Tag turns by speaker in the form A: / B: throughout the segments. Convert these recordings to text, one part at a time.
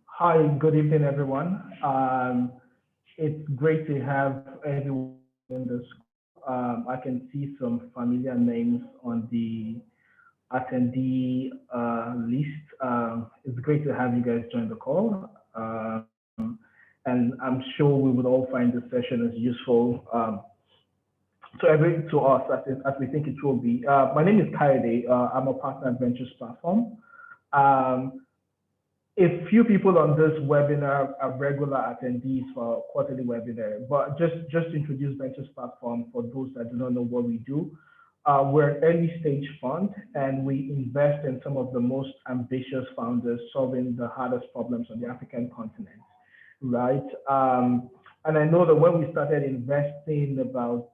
A: Hi, good evening, everyone. It's great to have everyone in this. I can see some familiar names on the attendee list. It's great to have you guys join the call. And I'm sure we would all find this session as useful to us as we think it will be. My name is Kaide. I'm a partner at Ventures Platform. A few people on this webinar are regular attendees for quarterly webinar, but just to introduce Ventures Platform for those that do not know what we do. We're an early stage fund and we invest in some of the most ambitious founders solving the hardest problems on the African continent, right? And I know that when we started investing about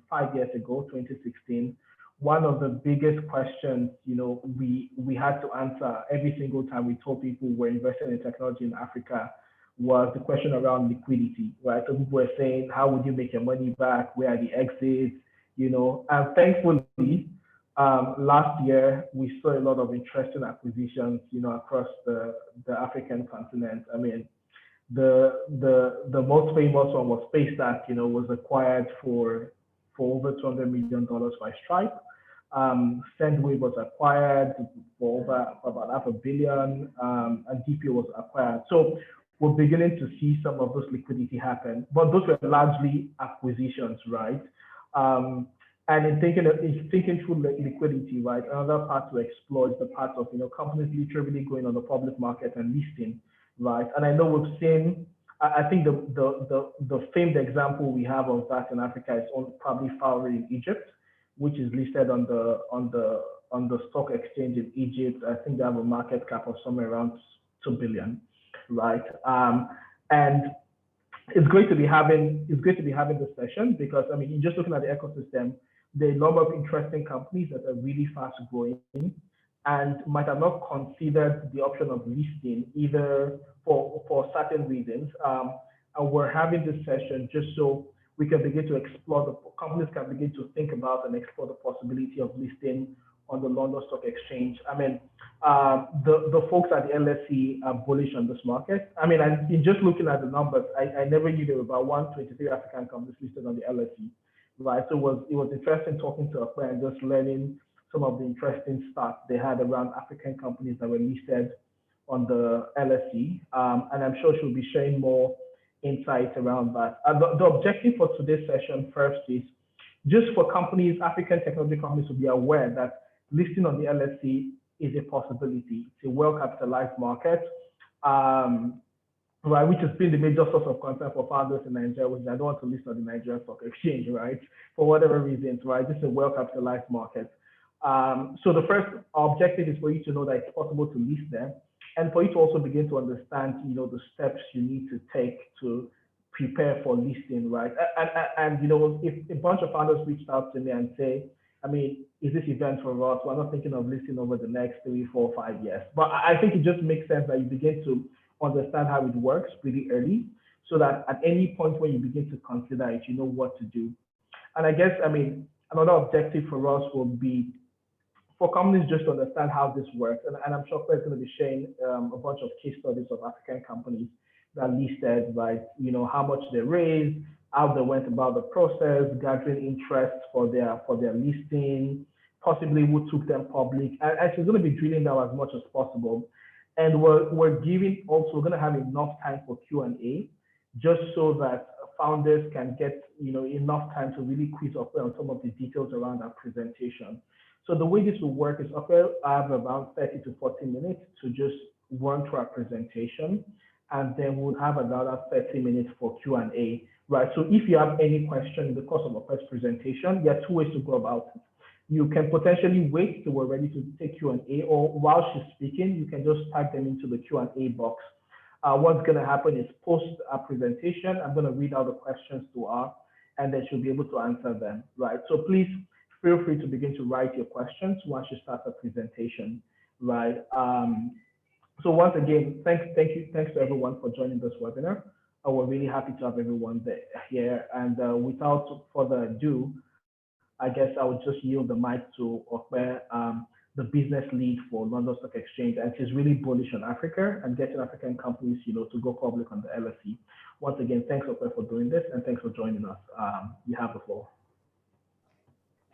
A: 5 years ago, 2016, one of the biggest questions, we had to answer every single time we told people we're investing in technology in Africa was the question around liquidity, right? So people were saying, how would you make your money back? Where are the exits? And thankfully, last year, we saw a lot of interesting acquisitions, across the African continent. I mean, the most famous one was SpaceX, was acquired for over $200 million by Stripe. Sendwave was acquired for about $500 million, and DPO was acquired. So we're beginning to see some of those liquidity happen, but those were largely acquisitions, right? And in thinking through liquidity, right, another part to explore is the part of companies literally going on the public market and listing, right? And I know we've seen. I think the famed example we have of that in Africa is probably Fowler in Egypt, which is listed on the stock exchange in Egypt. I think they have a market cap of somewhere around 2 billion, right? And it's great to be having this session because you're just looking at the ecosystem. There are a number of interesting companies that are really fast growing and might have not considered the option of listing either for certain reasons. And we're having this session just so we can begin to explore, the companies can begin to think about and explore the possibility of listing on the London Stock Exchange. The folks at the LSE are bullish on this market. In just looking at the numbers, I never knew there were about 123 African companies listed on the LSE, right? So it was interesting talking to a friend, just learning some of the interesting stats they had around African companies that were listed on the LSE. And I'm sure she'll be sharing more insights around that. The objective for today's session first is just for companies, African technology companies, to be aware that listing on the LSE is a possibility. It's a well-capitalized market, right, which has been the major source of concern for founders in Nigeria, which I don't want to list on the Nigerian Stock Exchange, right, for whatever reasons, right? This is a well-capitalized market. So the first objective is for you to know that it's possible to list there, and for you to also begin to understand, the steps you need to take to prepare for listing, right? And if a bunch of founders reached out to me and say, is this event for us? We're not thinking of listing over the next 3, 4, 5 years. But I think it just makes sense that you begin to understand how it works pretty early, so that at any point when you begin to consider it, you know what to do. And I guess, another objective for us will be for companies just to understand how this works. And I'm sure Claire's going to be sharing a bunch of case studies of African companies that listed, right? How much they raised, how they went about the process, gathering interest for their listing, possibly who took them public. And she's going to be drilling down as much as possible. And we're going to have enough time for Q&A, just so that founders can get enough time to really quiz up on some of the details around our presentation. So the way this will work is I have about 30 to 40 minutes to just run through our presentation, and then we'll have another 30 minutes for Q&A, right? So if you have any question in the course of our first presentation, there are 2 ways to go about it. You can potentially wait till we're ready to take Q&A, or while she's speaking, you can just type them into the Q&A box. What's going to happen is post our presentation, I'm going to read out the questions to her, and then she'll be able to answer them, right? So please feel free to begin to write your questions once you start the presentation, right? So once again, thanks to everyone for joining this webinar. We're really happy to have everyone here. And without further ado, I guess I would just yield the mic to Okpe, the business lead for London Stock Exchange, and she's really bullish on Africa and getting African companies, to go public on the LSE. Once again, thanks Okpe for doing this, and thanks for joining us. You have the floor.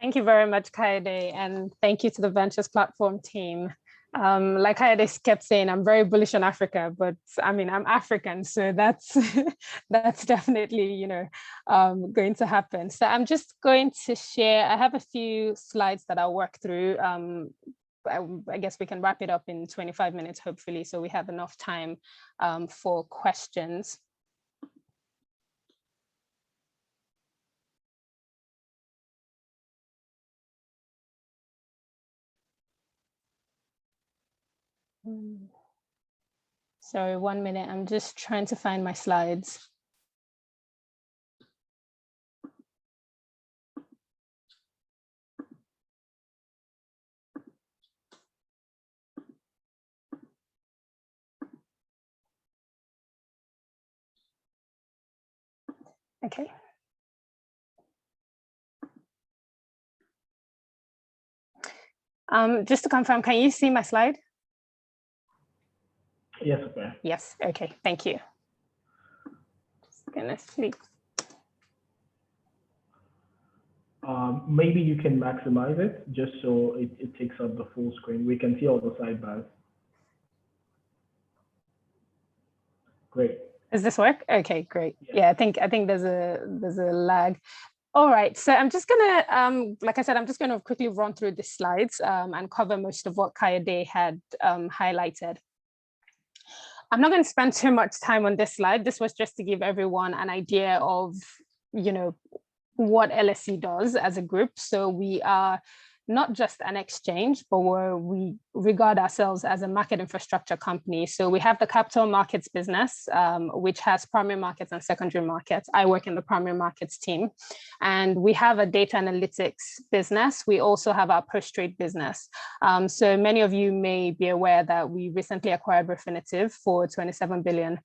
B: Thank you very much, Kaede, and thank you to the Ventures Platform team. Like Kaede kept saying, I'm very bullish on Africa, but I mean, I'm African, so that's that's definitely, going to happen. So I'm just going to share, I have a few slides that I'll work through. I guess we can wrap it up in 25 minutes, hopefully, so we have enough time for questions. Sorry, 1 minute. I'm just trying to find my slides. Okay. Just to confirm, can you see my slide?
A: Yes, okay.
B: Yes, okay, thank you. Just gonna sleep.
A: Maybe you can maximize it just so it takes up the full screen. We can see all the sidebars. Great.
B: Does this work? Okay, great. Yeah, I think there's a lag. All right, so I'm just gonna, like I said, I'm just gonna quickly run through the slides and cover most of what Kaede had highlighted. I'm not going to spend too much time on this slide. This was just to give everyone an idea of, what LSE does as a group. So we are not just an exchange, but we regard ourselves as a market infrastructure company. So we have the capital markets business, which has primary markets and secondary markets. I work in the primary markets team. And we have a data analytics business. We also have our post-trade business. So many of you may be aware that we recently acquired Refinitiv for $27 billion.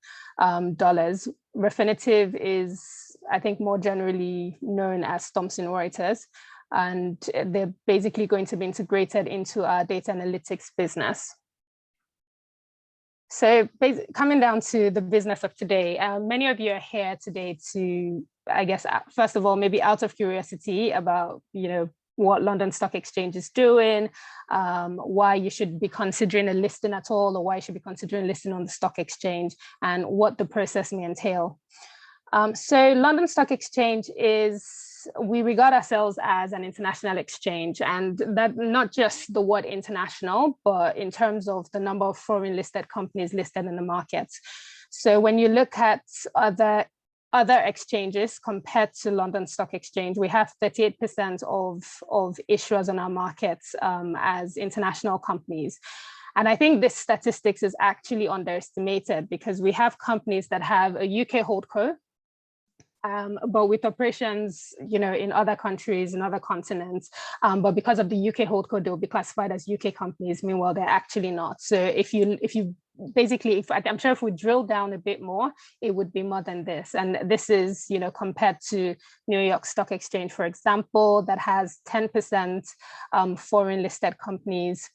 B: Refinitiv is, I think, more generally known as Thomson Reuters. And they're basically going to be integrated into our data analytics business. So coming down to the business of today, many of you are here today to, I guess, first of all, maybe out of curiosity about, what London Stock Exchange is doing, why you should be considering a listing at all, or why you should be considering listing on the stock exchange, and what the process may entail. So London Stock Exchange we regard ourselves as an international exchange, and that not just the word international, but in terms of the number of foreign listed companies listed in the market. So when you look at other exchanges compared to London Stock Exchange, we have 38% of issuers on our markets as international companies. And I think this statistics is actually underestimated because we have companies that have a UK holdco, but with operations, in other countries, in other continents, but because of the UK holdco, they'll be classified as UK companies. Meanwhile, they're actually not. So if you basically, I'm sure if we drill down a bit more, it would be more than this. And this is, compared to New York Stock Exchange, for example, that has 10% foreign listed companies.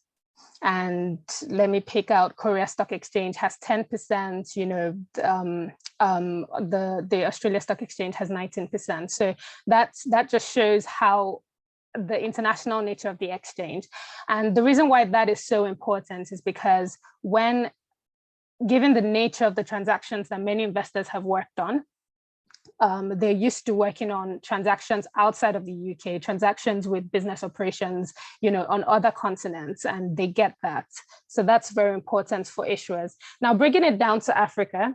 B: And let me pick out Korea Stock Exchange has 10%, the Australia Stock Exchange has 19%. So that just shows how the international nature of the exchange. And the reason why that is so important is because given the nature of the transactions that many investors have worked on, they're used to working on transactions outside of the UK, transactions with business operations, on other continents, and they get that. So that's very important for issuers. Now, bringing it down to Africa,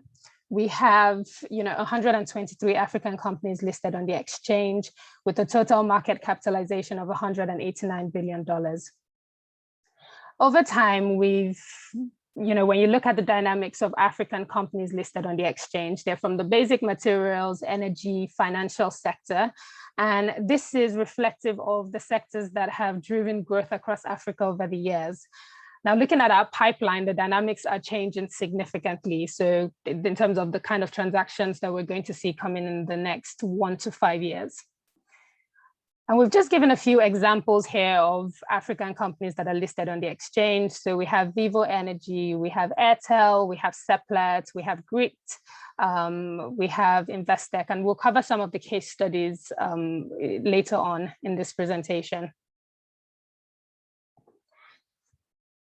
B: we have, 123 African companies listed on the exchange with a total market capitalization of $189 billion. Over time, when you look at the dynamics of African companies listed on the exchange, they're from the basic materials, energy, financial sector. And this is reflective of the sectors that have driven growth across Africa over the years. Now, looking at our pipeline, the dynamics are changing significantly. So in terms of the kind of transactions that we're going to see coming in the next 1 to 5 years. And we've just given a few examples here of African companies that are listed on the exchange. So we have Vivo Energy, we have Airtel, we have Seplat, we have Grit, we have Investec, and we'll cover some of the case studies later on in this presentation.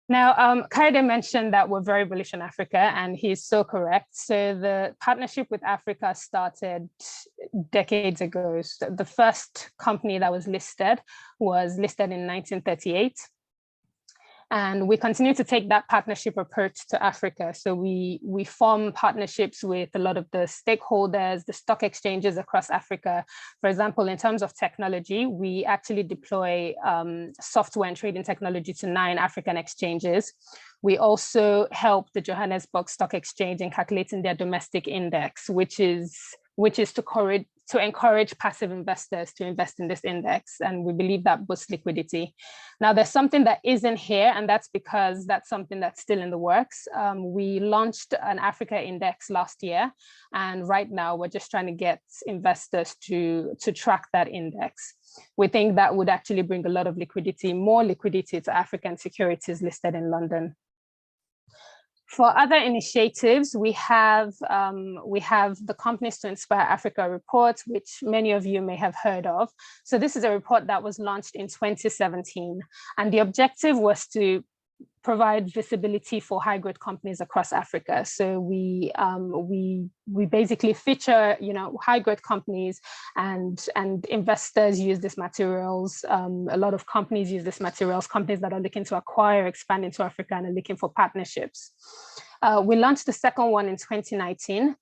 B: Now, Kaide mentioned that we're very bullish on Africa, and he's so correct. So the partnership with Africa started decades ago. So the first company that was listed in 1938. And we continue to take that partnership approach to Africa. So we form partnerships with a lot of the stakeholders, the stock exchanges across Africa. For example, in terms of technology, we actually deploy software and trading technology to 9 African exchanges. We also help the Johannesburg Stock Exchange in calculating their domestic index, which is to encourage passive investors to invest in this index. And we believe that boosts liquidity. Now, there's something that isn't here, and that's because that's something that's still in the works. We launched an Africa index last year, and right now we're just trying to get investors to track that index. We think that would actually bring a lot of liquidity, more liquidity to African securities listed in London. For other initiatives, we have the Companies to Inspire Africa report, which many of you may have heard of. So this is a report that was launched in 2017, and the objective was to provide visibility for high growth companies across Africa. So we basically feature, high growth companies, and investors use these materials. A lot of companies use these materials, companies that are looking to acquire, expand into Africa, and are looking for partnerships. We launched the second one in 2019.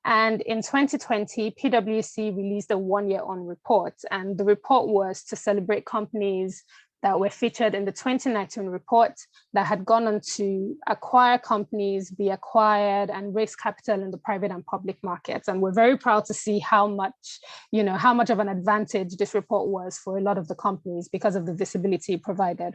B: And in 2020, PwC released a 1-year-on report. And the report was to celebrate companies that were featured in the 2019 report that had gone on to acquire companies, be acquired, and raise capital in the private and public markets. And we're very proud to see how much of an advantage this report was for a lot of the companies because of the visibility provided.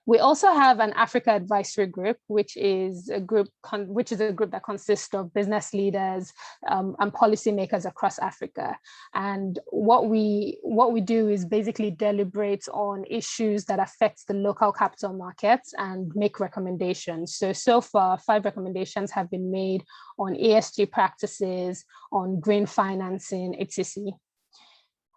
B: We also have an Africa advisory group, which is a group that consists of business leaders and policymakers across Africa. And what we do is basically deliberate on issues that affect the local capital markets and make recommendations. So far, 5 recommendations have been made on ESG practices, on green financing, etc.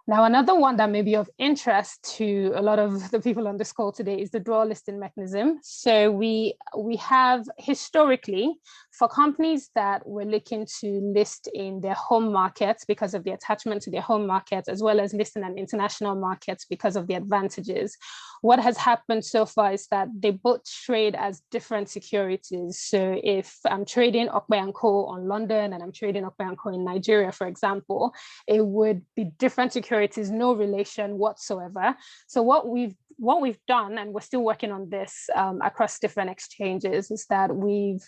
B: Now, another one that may be of interest to a lot of the people on this call today is the dual listing mechanism. So we have historically, for companies that were looking to list in their home markets because of the attachment to their home markets, as well as listing in international markets because of the advantages, what has happened so far is that they both trade as different securities. So if I'm trading Okpe & Co. on London and I'm trading Okpe & Co. in Nigeria, for example, it would be different securities, no relation whatsoever. So what we've done, and we're still working on this across different exchanges, is that we've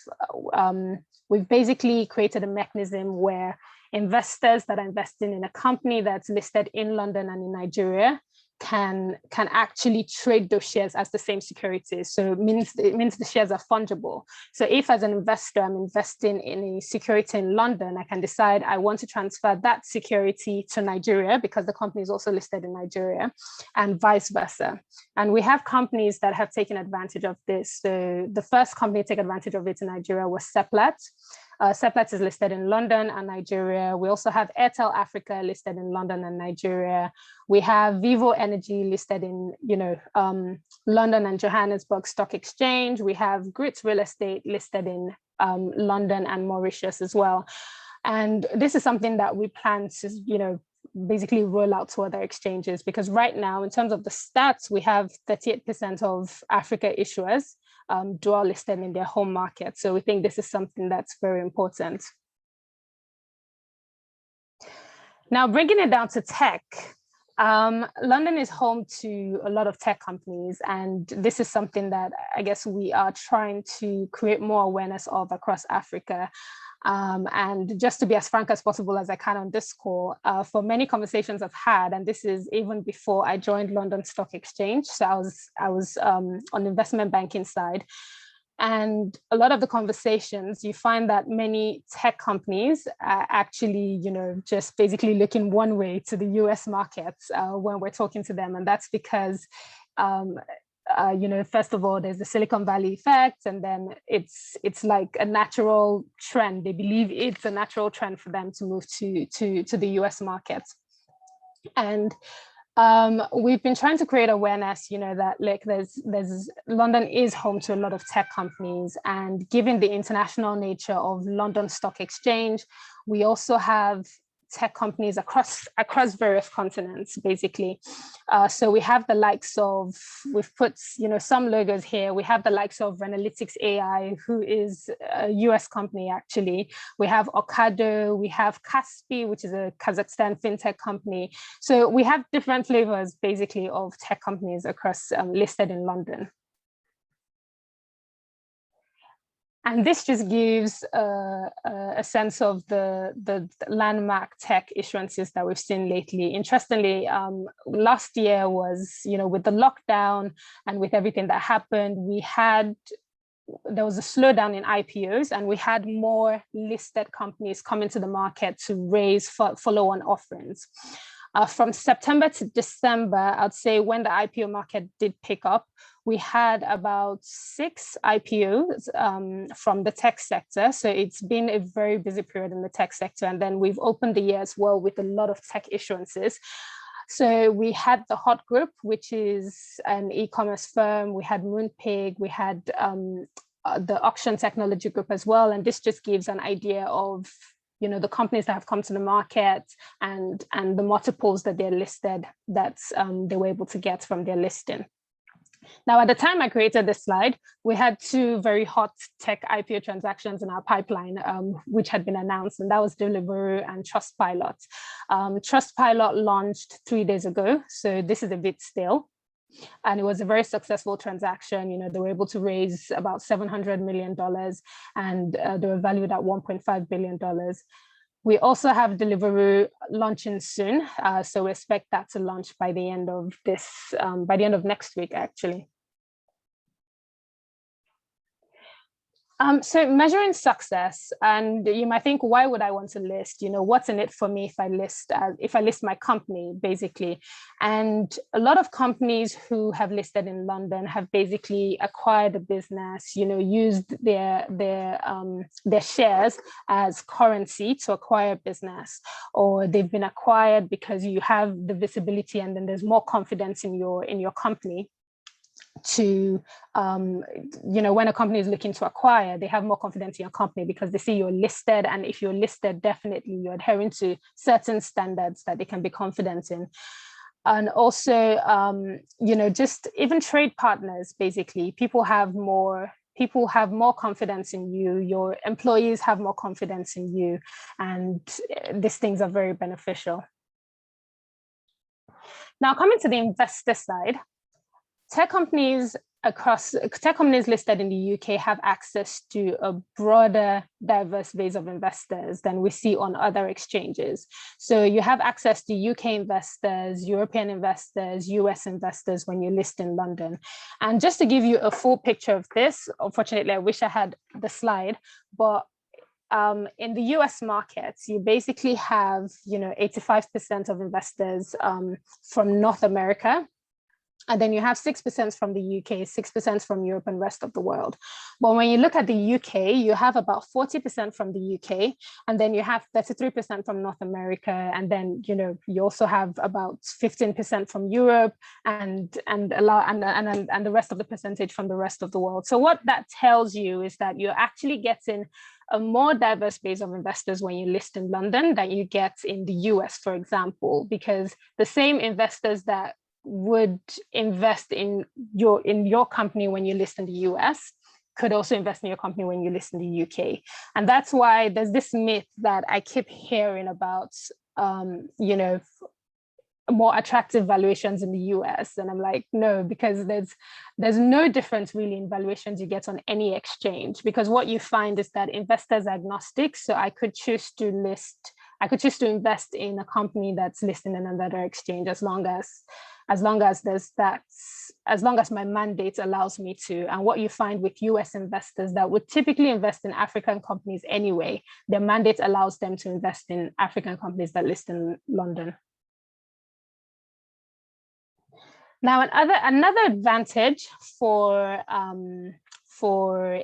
B: basically created a mechanism where investors that are investing in a company that's listed in London and in Nigeria can actually trade those shares as the same securities. So it means the shares are fungible. So if as an investor, I'm investing in a security in London, I can decide I want to transfer that security to Nigeria because the company is also listed in Nigeria, and vice versa. And we have companies that have taken advantage of this. So the first company to take advantage of it in Nigeria was Seplat. Seplat is listed in London and Nigeria. We also have Airtel Africa listed in London and Nigeria. We have Vivo Energy listed in, London and Johannesburg Stock Exchange. We have Grit Real Estate listed in London and Mauritius as well. And this is something that we plan to, basically roll out to other exchanges, because right now, in terms of the stats, we have 38% of Africa issuers dual listed in their home market. So we think this is something that's very important. Now, bringing it down to tech, London is home to a lot of tech companies, and this is something that I guess we are trying to create more awareness of across Africa. And just to be as frank as possible as I can on this call, for many conversations I've had, and this is even before I joined London Stock Exchange, so I was on the investment banking side, And a lot of the conversations, you find that many tech companies are actually, just basically looking one way to the US markets when we're talking to them. And that's because, first of all, there's the Silicon Valley effect, and then it's like a natural trend. They believe it's a natural trend for them to move to the US markets. And we've been trying to create awareness, that there's London is home to a lot of tech companies, and given the international nature of London Stock Exchange, we also have tech companies across various continents, basically. So we have the likes of, we've put some logos here. We have the likes of Analytics AI, who is a US company actually. We have Ocado, we have Kaspi, which is a Kazakhstan fintech company. So we have different flavors basically of tech companies across listed in London. And this just gives a sense of the landmark tech issuances that we've seen lately. Interestingly, last year was, with the lockdown and with everything that happened, there was a slowdown in IPOs, and we had more listed companies come into the market to raise follow-on offerings. From September to December, I'd say when the IPO market did pick up, we had about 6 IPOs from the tech sector. So it's been a very busy period in the tech sector. And then we've opened the year as well with a lot of tech issuances. So we had the Hot Group, which is an e-commerce firm. We had Moonpig. We had the Auction Technology Group as well. And this just gives an idea of the companies that have come to the market and the multiples that they're listed that they were able to get from their listing. Now, at the time I created this slide, we had 2 very hot tech IPO transactions in our pipeline, which had been announced, and that was Deliveroo and Trustpilot. Trustpilot launched 3 days ago, so this is a bit stale. And it was a very successful transaction. They were able to raise about $700 million, and they were valued at $1.5 billion. We also have Deliveroo launching soon, so we expect that to launch by the end of next week, actually. So measuring success, and you might think, why would I want to list? What's in it for me if I list my company, basically? And a lot of companies who have listed in London have basically acquired a business, used their shares as currency to acquire business, or they've been acquired because you have the visibility, and then there's more confidence in your company. To when a company is looking to acquire, they have more confidence in your company because they see you're listed, and if you're listed, definitely you're adhering to certain standards that they can be confident in. And also just even trade partners, basically people have more confidence in you, your employees have more confidence in you, and these things are very beneficial. Now, coming to the investor side, tech companies listed in the UK have access to a broader, diverse base of investors than we see on other exchanges. So you have access to UK investors, European investors, US investors when you list in London. And just to give you a full picture of this, unfortunately, I wish I had the slide, but in the US markets, you basically have 85% of investors from North America. And then you have 6% from the UK, 6% from Europe and rest of the world. But when you look at the UK, you have about 40% from the UK, and then you have 33% from North America, and then you also have about 15% from Europe, and the rest of the percentage from the rest of the world. So what that tells you is that you're actually getting a more diverse base of investors when you list in London than you get in the US, for example, because the same investors that would invest in your company when you list in the US could also invest in your company when you list in the UK. And that's why there's this myth that I keep hearing about, more attractive valuations in the US. And I'm like, no, because there's no difference really in valuations you get on any exchange, because what you find is that investors are agnostic. So I could choose to invest in a company that's listed in another exchange as long as as long as my mandate allows me to. And what you find with US investors that would typically invest in African companies anyway, their mandate allows them to invest in African companies that list in London. Now, another advantage for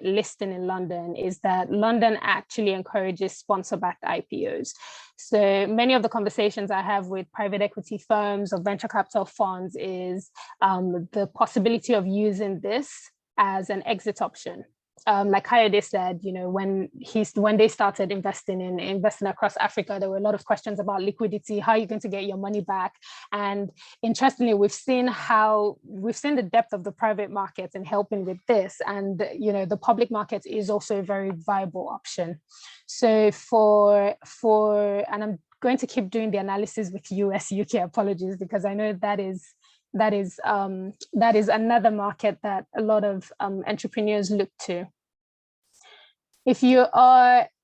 B: listing in London is that London actually encourages sponsor-backed IPOs. So many of the conversations I have with private equity firms or venture capital funds is the possibility of using this as an exit option. Like Kayode said, you know, when they started investing across Africa, there were a lot of questions about liquidity. How are you going to get your money back? And interestingly, we've seen the depth of the private market in helping with this. And you know, the public market is also a very viable option. So and I'm going to keep doing the analysis with US, UK, apologies, because I know that is another market that a lot of entrepreneurs look to.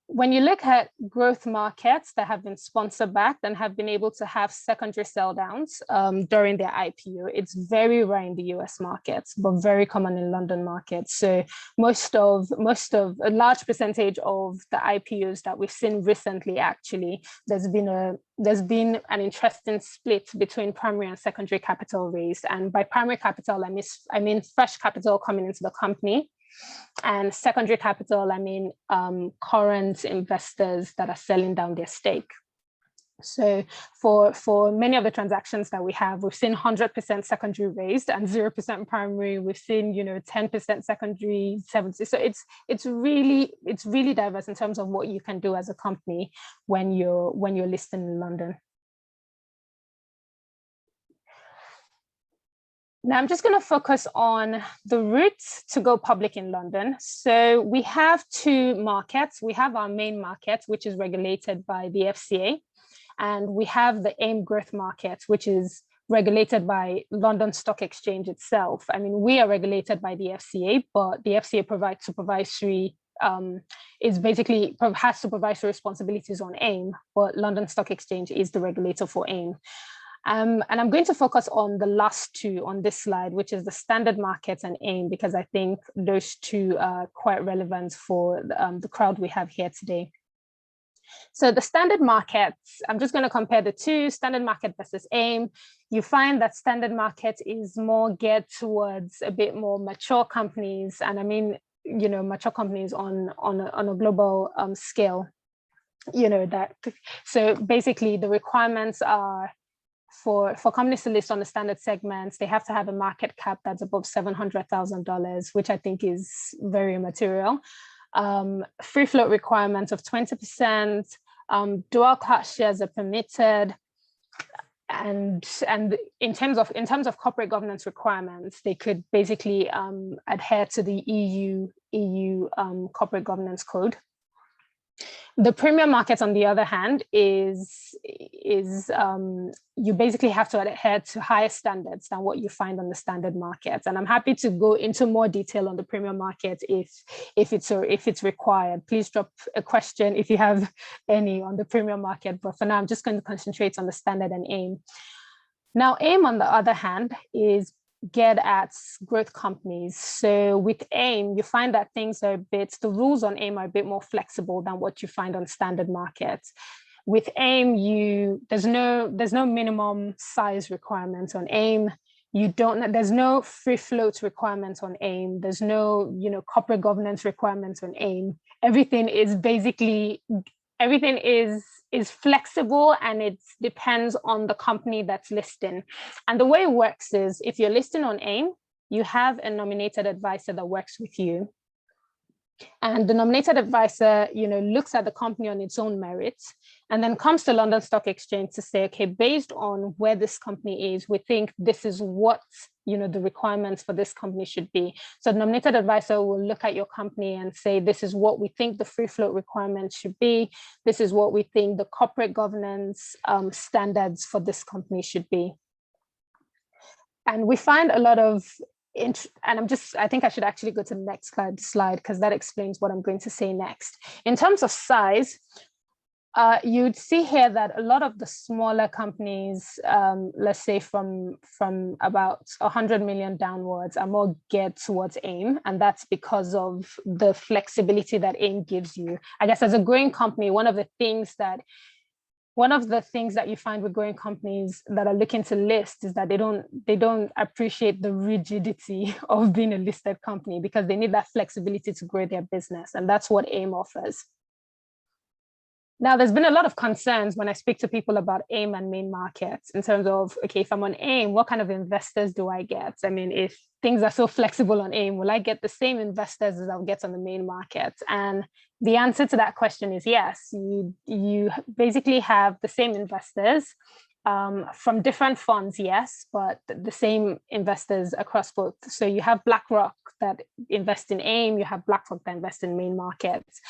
B: When you look at growth markets that have been sponsor backed and have been able to have secondary sell downs during their IPO, it's very rare in the US markets, but very common in London markets. So most of a large percentage of the IPOs that we've seen recently, actually, there's been an interesting split between primary and secondary capital raised. And by primary capital, I mean fresh capital coming into the company. And secondary capital, I mean current investors that are selling down their stake. So for many of the transactions that we've seen 100% secondary raised and 0% primary. We've seen 10% secondary, 70%. So it's really diverse in terms of what you can do as a company when you're listed in London. Now, I'm just going to focus on the route to go public in London. So we have two markets. We have our main market, which is regulated by the FCA, and we have the AIM growth market, which is regulated by London Stock Exchange itself. I mean, we are regulated by the FCA, but the FCA provides supervisory has supervisory responsibilities on AIM, but London Stock Exchange is the regulator for AIM. And I'm going to focus on the last two on this slide, which is the standard market and AIM, because I think those two are quite relevant for the crowd we have here today. So the standard markets, I'm just going to compare the two, standard market versus AIM. You find that standard market is more geared towards a bit more mature companies, and I mean, mature companies on a global scale. So basically the requirements are, for companies to list on the standard segments, they have to have a market cap that's above $700,000, which I think is very immaterial. Free float requirements of 20%, dual class shares are permitted, and in terms of corporate governance requirements, they could basically adhere to the EU corporate governance code. The premium market, on the other hand, is you basically have to adhere to higher standards than what you find on the standard market. And I'm happy to go into more detail on the premium market if it's required. Please drop a question if you have any on the premium market. But for now, I'm just going to concentrate on the standard and AIM. Now, AIM, on the other hand, is geared at growth companies. So with AIM, you find that the rules on AIM are a bit more flexible than what you find on standard markets. With AIM, there's no minimum size requirements on AIM. There's no free float requirements on AIM. There's no corporate governance requirements on AIM. Everything is flexible, and it depends on the company that's listing. And the way it works is, if you're listing on AIM, you have a nominated advisor that works with you. And the nominated advisor, looks at the company on its own merits, and then comes to London Stock Exchange to say, okay, based on where this company is, we think this is what the requirements for this company should be. So the nominated advisor will look at your company and say, this is what we think the free float requirements should be. This is what we think the corporate governance standards for this company should be. And we find a lot of I think I should actually go to the next slide because that explains what I'm going to say next. In terms of size, you'd see here that a lot of the smaller companies, let's say from about 100 million downwards, are more geared towards AIM. And that's because of the flexibility that AIM gives you. I guess as a growing company, one of the things that you find with growing companies that are looking to list is that they don't appreciate the rigidity of being a listed company, because they need that flexibility to grow their business. And that's what AIM offers. Now, there's been a lot of concerns when I speak to people about AIM and main markets in terms of, okay, if I'm on AIM, what kind of investors do I get? I mean, if things are so flexible on AIM, will I get the same investors as I'll get on the main market? And the answer to that question is yes. You basically have the same investors from different funds, yes, but the same investors across both. So you have BlackRock that invest in AIM, you have BlackRock that invest in main markets.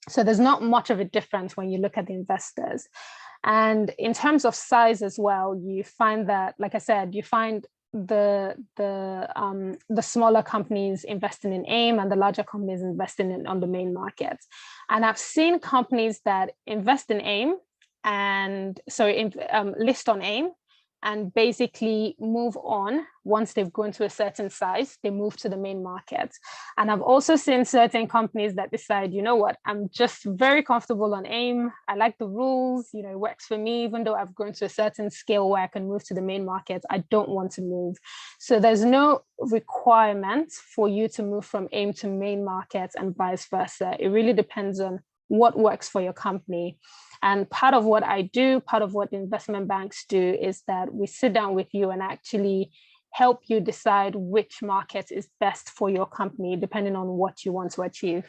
B: So there's not much of a difference when you look at the investors. And in terms of size as well, you find that, like I said, you find the smaller companies investing in AIM and the larger companies investing on the main market. And I've seen companies that invest in AIM and list on AIM and basically move on. Once they've grown to a certain size, they move to the main market. And I've also seen certain companies that decide, you know what, I'm just very comfortable on AIM. I like the rules, you know, it works for me, even though I've grown to a certain scale where I can move to the main market, I don't want to move. So there's no requirement for you to move from AIM to main market and vice versa. It really depends on what works for your company. And part of what I do, part of what investment banks do, is that we sit down with you and actually help you decide which market is best for your company, depending on what you want to achieve.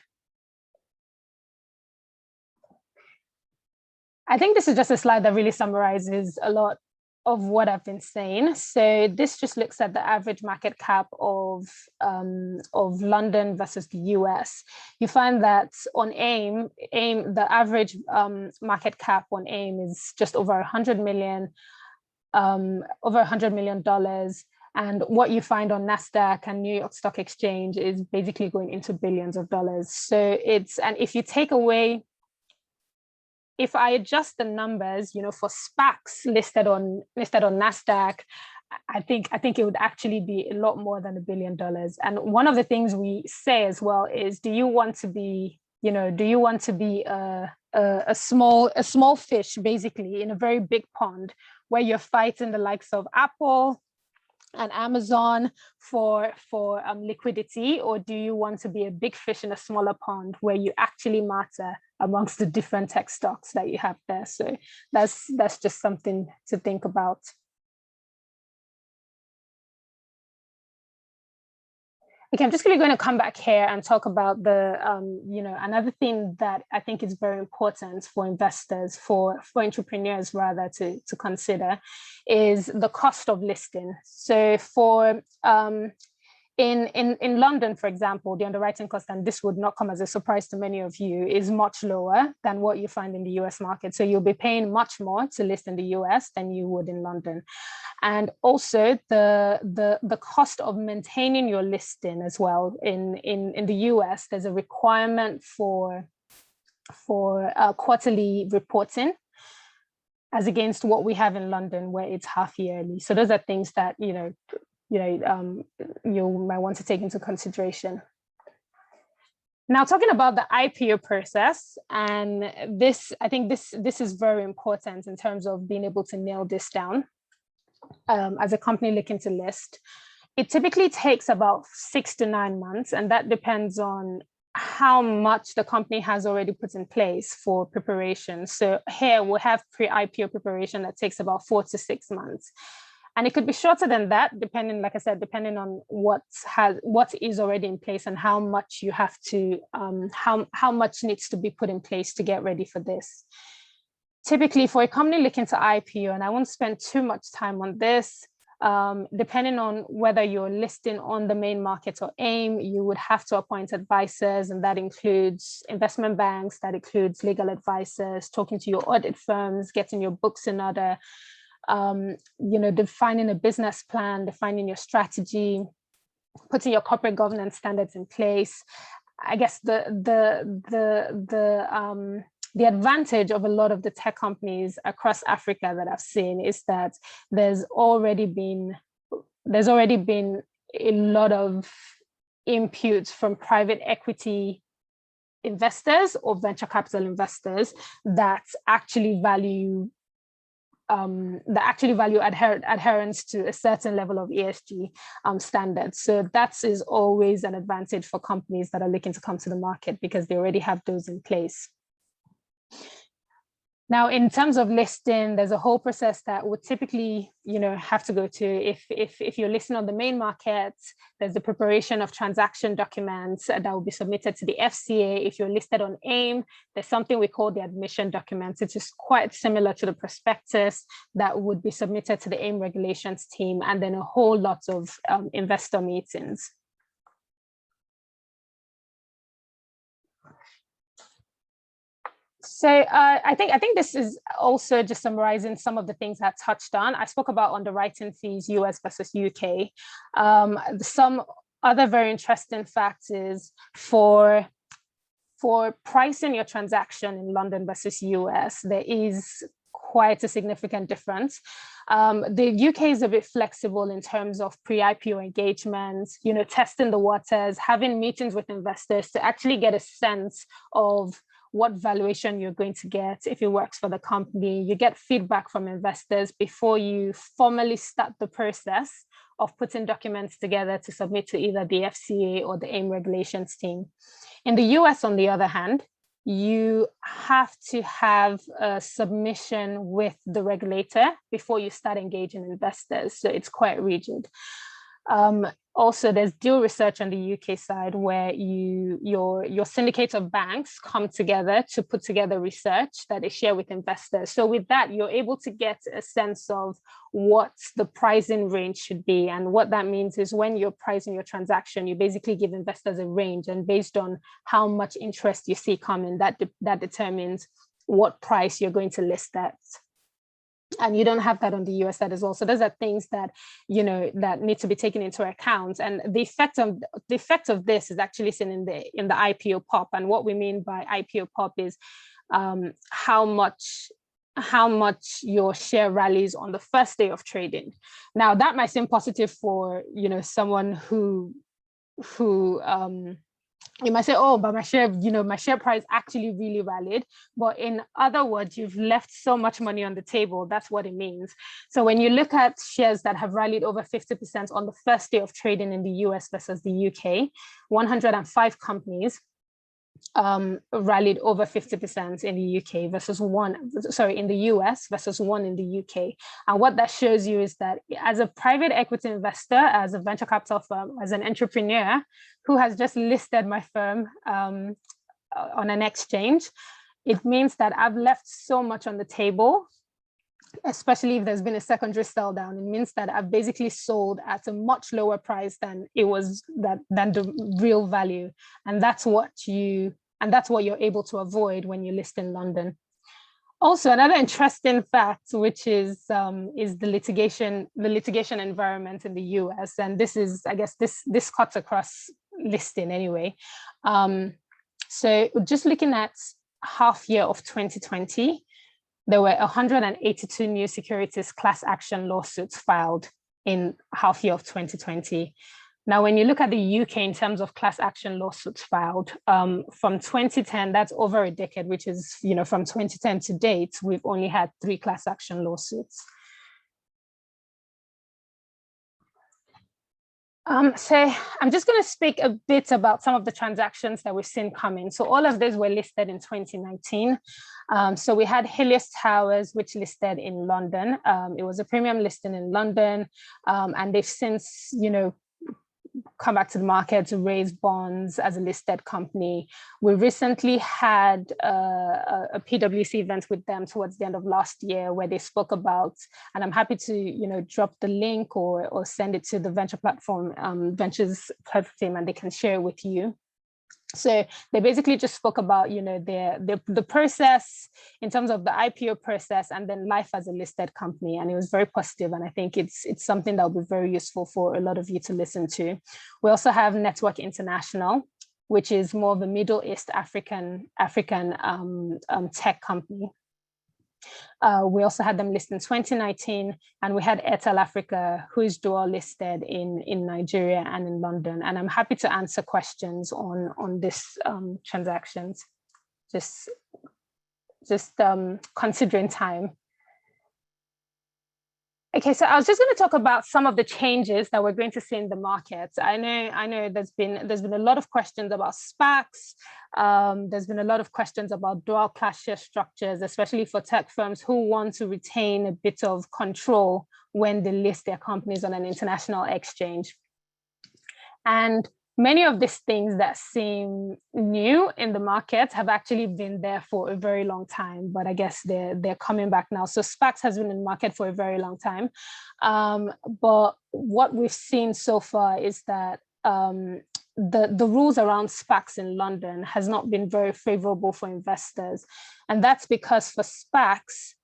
B: I think this is just a slide that really summarizes a lot of what I've been saying. So this just looks at the average market cap of London versus the US. You find that on AIM, the average market cap on AIM is just over $100 million. And what you find on NASDAQ and New York Stock Exchange is basically going into billions of dollars. So and if you take away, if I adjust the numbers, you know, for SPACs listed on NASDAQ, I think it would actually be a lot more than $1 billion. And one of the things we say as well is, do you want to be a small fish, basically, in a very big pond, where you're fighting the likes of Apple and Amazon for liquidity, or do you want to be a big fish in a smaller pond where you actually matter amongst the different tech stocks that you have there? So that's just something to think about. Okay, I'm just going to come back here and talk about the, another thing that I think is very important for investors, for entrepreneurs rather, to consider is the cost of listing. So for in London, for example, the underwriting cost, and this would not come as a surprise to many of you, is much lower than what you find in the US market. So you'll be paying much more to list in the US than you would in London. And also the cost of maintaining your listing as well. In the US, there's a requirement for quarterly reporting, as against what we have in London, where it's half yearly. So those are things that you might want to take into consideration. Now, talking about the IPO process, and I think this is very important in terms of being able to nail this down. As a company looking to list, it typically takes about 6 to 9 months, and that depends on how much the company has already put in place for preparation. So here we'll have pre-IPO preparation that takes about 4 to 6 months. And it could be shorter than that, depending, like I said, depending on what is already in place and how much you have to, how much needs to be put in place to get ready for this. Typically, for a company looking to IPO, and I won't spend too much time on this, depending on whether you're listing on the main market or AIM, you would have to appoint advisors, and that includes investment banks, that includes legal advisors, talking to your audit firms, getting your books in order, defining a business plan, defining your strategy, putting your corporate governance standards in place. I guess the the advantage of a lot of the tech companies across Africa that I've seen is that there's already been a lot of inputs from private equity investors or venture capital investors that actually value adherence to a certain level of ESG standards. So that is always an advantage for companies that are looking to come to the market because they already have those in place. Now, in terms of listing, there's a whole process that would typically, have to go to. If you're listing on the main market, there's the preparation of transaction documents that will be submitted to the FCA. If you're listed on AIM, there's something we call the admission documents. It is quite similar to the prospectus that would be submitted to the AIM regulations team, and then a whole lot of investor meetings. So I think this is also just summarizing some of the things I touched on. I spoke about underwriting fees, US versus UK. Some other very interesting facts is for pricing your transaction in London versus US, there is quite a significant difference. The UK is a bit flexible in terms of pre-IPO engagement, testing the waters, having meetings with investors to actually get a sense of what valuation you're going to get if it works for the company. You get feedback from investors before you formally start the process of putting documents together to submit to either the FCA or the AIM regulations team. In the US, on the other hand, you have to have a submission with the regulator before you start engaging investors. So it's quite rigid. Also, there's deal research on the UK side where your syndicate of banks come together to put together research that they share with investors. So with that, you're able to get a sense of what the pricing range should be. And what that means is when you're pricing your transaction, you basically give investors a range, and based on how much interest you see coming, that determines what price you're going to list at. And you don't have that on the US side as well. So those are things that, that need to be taken into account. And the effect of this is actually seen in the IPO pop. And what we mean by IPO pop is how much your share rallies on the first day of trading. Now, that might seem positive for, someone who you might say, oh, but my share price actually really rallied. But in other words, you've left so much money on the table. That's what it means. So when you look at shares that have rallied over 50% on the first day of trading in the US versus the UK, 105 companies rallied over 50% in the UK versus in the US versus one in the UK. And what that shows you is that as a private equity investor, as a venture capital firm, as an entrepreneur who has just listed my firm on an exchange, it means that I've left so much on the table, especially if there's been a secondary sell down. It means that I've basically sold at a much lower price than it was than the real value. And that's what you're able to avoid when you list in London. Also, another interesting fact, which is the litigation environment in the US. And this is, I guess, this cuts across listing anyway. So just looking at half year of 2020, there were 182 new securities class action lawsuits filed in half year of 2020. Now, when you look at the UK in terms of class action lawsuits filed, from 2010, that's over a decade, which is, from 2010 to date, we've only had 3 class action lawsuits. So I'm just going to speak a bit about some of the transactions that we've seen coming. So all of these were listed in 2019. So we had Helios Towers, which listed in London. It was a premium listing in London, and they've since, come back to the market to raise bonds as a listed company. We recently had a PwC event with them towards the end of last year where they spoke about, and I'm happy to drop the link or send it to the venture platform, ventures platform team, and they can share it with you. So they basically just spoke about, the process in terms of the IPO process and then life as a listed company. And it was very positive. And I think it's something that will be very useful for a lot of you to listen to. We also have Network International, which is more of a Middle East African tech company. We also had them listed in 2019, and we had Airtel Africa, who is dual listed in Nigeria and in London. And I'm happy to answer questions on this transactions, just considering time. Okay, so I was just going to talk about some of the changes that we're going to see in the markets. I know there's been a lot of questions about SPACs. There's been a lot of questions about dual class share structures, especially for tech firms who want to retain a bit of control when they list their companies on an international exchange. And many of these things that seem new in the market have actually been there for a very long time, but I guess they're coming back now. So SPACs has been in the market for a very long time. But what we've seen so far is that the rules around SPACs in London has not been very favorable for investors. And that's because for SPACs,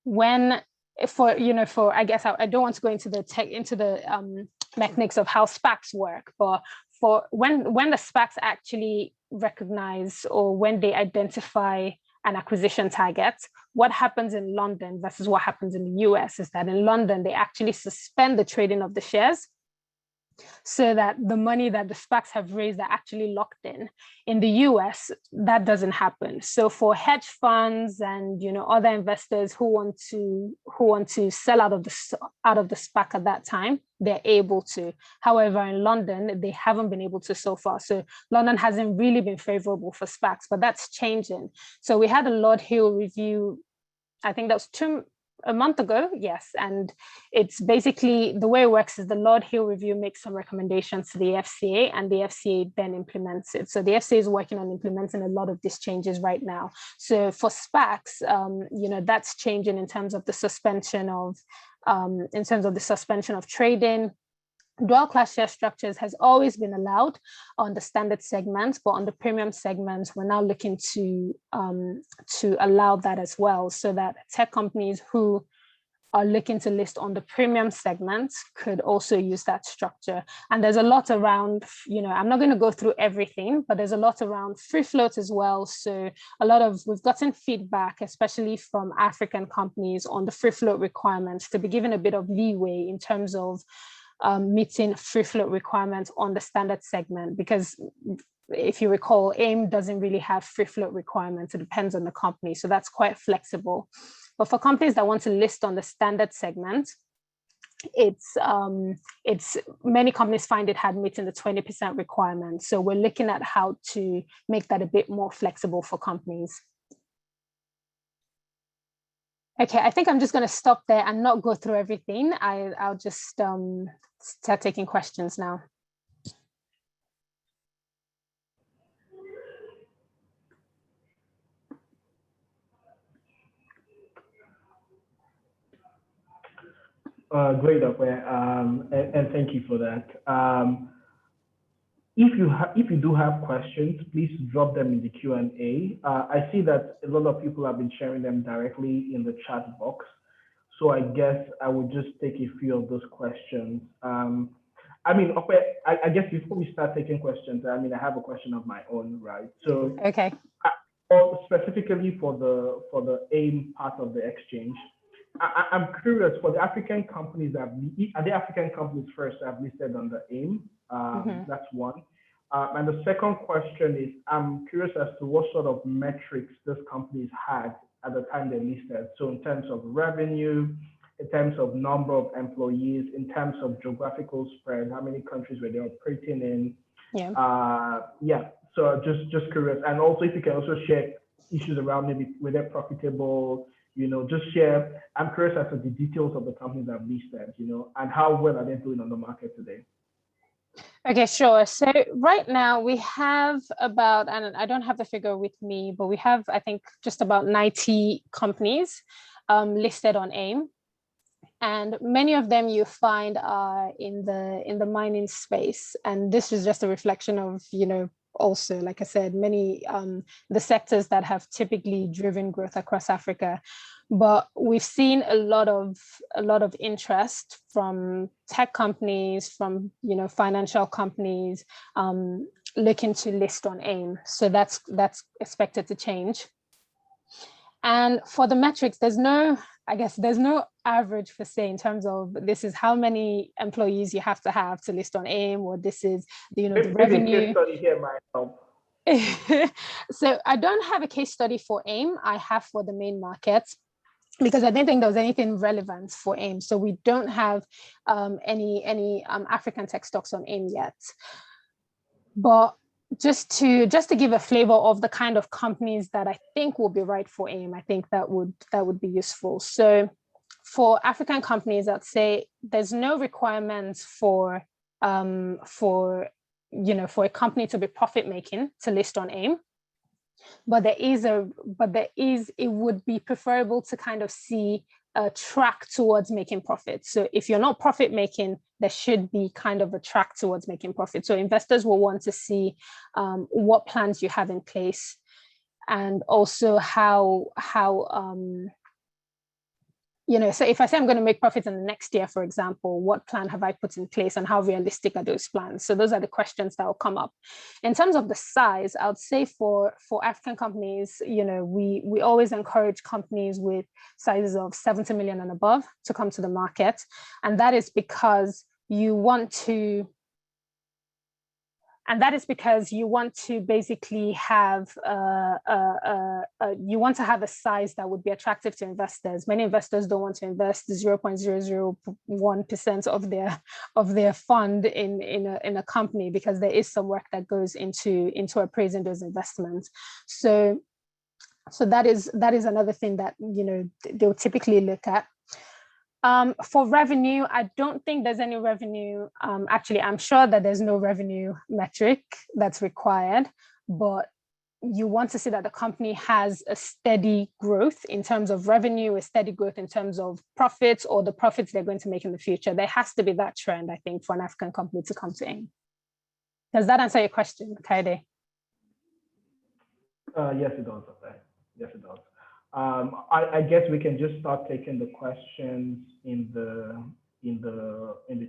B: I guess I don't want to go into the mechanics of how SPACs work, but for when the SPACs actually recognize or when they identify an acquisition target, what happens in London versus what happens in the US is that in London, they actually suspend the trading of the shares so that the money that the SPACs have raised are actually locked in. In the US, that doesn't happen. So for hedge funds and other investors who want to sell out of the SPAC at that time, they're able to. However, in London, they haven't been able to so far. So London hasn't really been favorable for SPACs, but that's changing. So we had a Lord Hill review, I think that was a month ago, yes. And it's basically, the way it works is the Lord Hill review makes some recommendations to the FCA and the FCA then implements it. So the FCA is working on implementing a lot of these changes right now. So for SPACs, that's changing in terms of the suspension of trading. Dual class share structures has always been allowed on the standard segments, but on the premium segments, we're now looking to allow that as well, so that tech companies who are looking to list on the premium segments could also use that structure. And there's a lot around, I'm not going to go through everything, but there's a lot around free float as well. So we've gotten feedback, especially from African companies, on the free float requirements to be given a bit of leeway in terms of meeting free float requirements on the standard segment, because if you recall, AIM doesn't really have free float requirements. It depends on the company, so that's quite flexible. But for companies that want to list on the standard segment, it's many companies find it hard meeting the 20% requirement. So we're looking at how to make that a bit more flexible for companies. Okay, I think I'm just going to stop there and not go through everything. I'll just start taking questions now.
A: Great, and thank you for that. If you do have questions, please drop them in the Q&A. I see that a lot of people have been sharing them directly in the chat box. So I guess I would just take a few of those questions. I guess before we start taking questions, I have a question of my own, right? So
B: okay.
A: Specifically for the AIM part of the exchange, I'm curious, for the African companies are the African companies first have listed on the AIM? That's one. And the second question is, I'm curious as to what sort of metrics those companies had at the time they listed. So in terms of revenue, in terms of number of employees, in terms of geographical spread, how many countries were they operating in? Yeah. So just curious. And also if you can also share issues around maybe were they profitable, just share. I'm curious as to the details of the companies that have listed, and how well are they doing on the market today?
B: Okay, sure. So right now we have about, and I don't have the figure with me, but we have, I think, just about 90 companies listed on AIM. And many of them you find are in the mining space. And this is just a reflection of, also, like I said, many the sectors that have typically driven growth across Africa. But we've seen a lot of interest from tech companies, from financial companies, looking to list on AIM. So that's expected to change. And for the metrics, there's no average per se in terms of this is how many employees you have to list on AIM, or this is the revenue.
A: Case study here might help.
B: So I don't have a case study for AIM. I have for the main markets, because I didn't think there was anything relevant for AIM. So we don't have any African tech stocks on AIM yet. But just to give a flavor of the kind of companies that I think will be right for AIM, I think that would be useful. So for African companies, I'd say there's no requirements for a company to be profit making to list on AIM. But it would be preferable to kind of see a track towards making profits. So if you're not profit making, there should be kind of a track towards making profit. So investors will want to see what plans you have in place, and also how so if I say I'm going to make profits in the next year, for example, what plan have I put in place and how realistic are those plans? So those are the questions that will come up. In terms of the size, I would say for African companies, we always encourage companies with sizes of 70 million and above to come to the market. And that is because you want to basically have you want to have a size that would be attractive to investors. Many investors don't want to invest 0.001% of their fund in a company, because there is some work that goes into appraising those investments. So that is another thing that they'll typically look at. For revenue, I don't think there's any revenue. Actually, I'm sure that there's no revenue metric that's required, but you want to see that the company has a steady growth in terms of revenue, a steady growth in terms of profits, or the profits they're going to make in the future. There has to be that trend, I think, for an African company to come to AIM. Does that answer your question, Kaide?
A: Yes, it does. Okay. Yes, it does. I guess we can just start taking the questions in the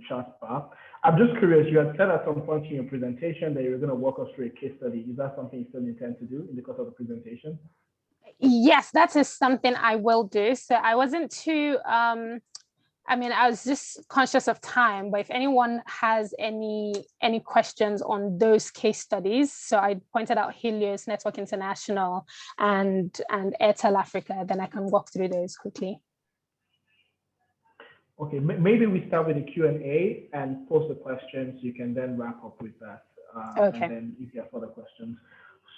A: chat bar. I'm just curious, you had said at some point in your presentation that you were going to walk us through a case study. Is that something you still intend to do in the course of the presentation?
B: Yes, that is something I will do. So I wasn't too I was just conscious of time, but if anyone has any questions on those case studies, so I pointed out Helios, Network International, and Airtel Africa, then I can walk through those quickly.
A: Okay, maybe we start with the Q&A and post the questions. You can then wrap up with that.
B: Okay.
A: And then if you have further questions.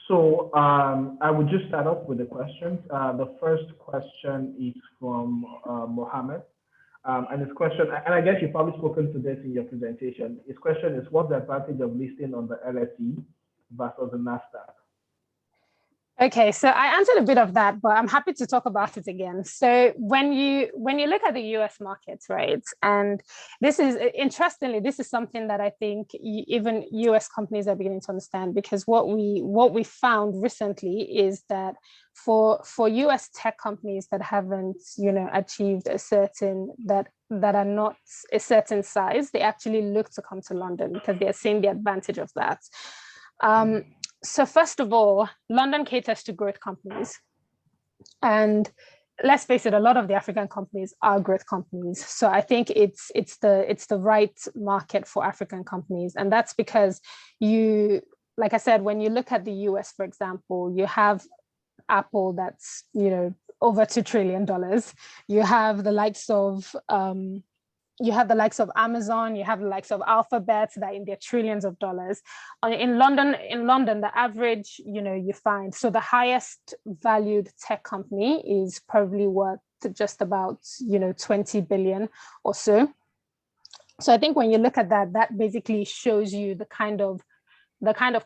A: So I would just start off with the questions. The first question is from Mohammed. And his question, and I guess you've probably spoken to this in your presentation. His question is, what's the advantage of listing on the LSE versus the NASDAQ?
B: Okay, so I answered a bit of that, but I'm happy to talk about it again. So when you look at the US markets, right, and this is, interestingly, this is something that I think even US companies are beginning to understand, because what we found recently is that for US tech companies that haven't, achieved a certain, that are not a certain size, they actually look to come to London because they're seeing the advantage of that. So first of all, London caters to growth companies. And let's face it, a lot of the African companies are growth companies. So I think it's the right market for African companies. And that's because like I said, when you look at the US, for example, you have Apple that's, over $2 trillion. You have the likes of Amazon, you have the likes of Alphabet that in their trillions of dollars. In London, the average, you find, so the highest valued tech company is probably worth just about, 20 billion or so. So I think when you look at that, that basically shows you the kind of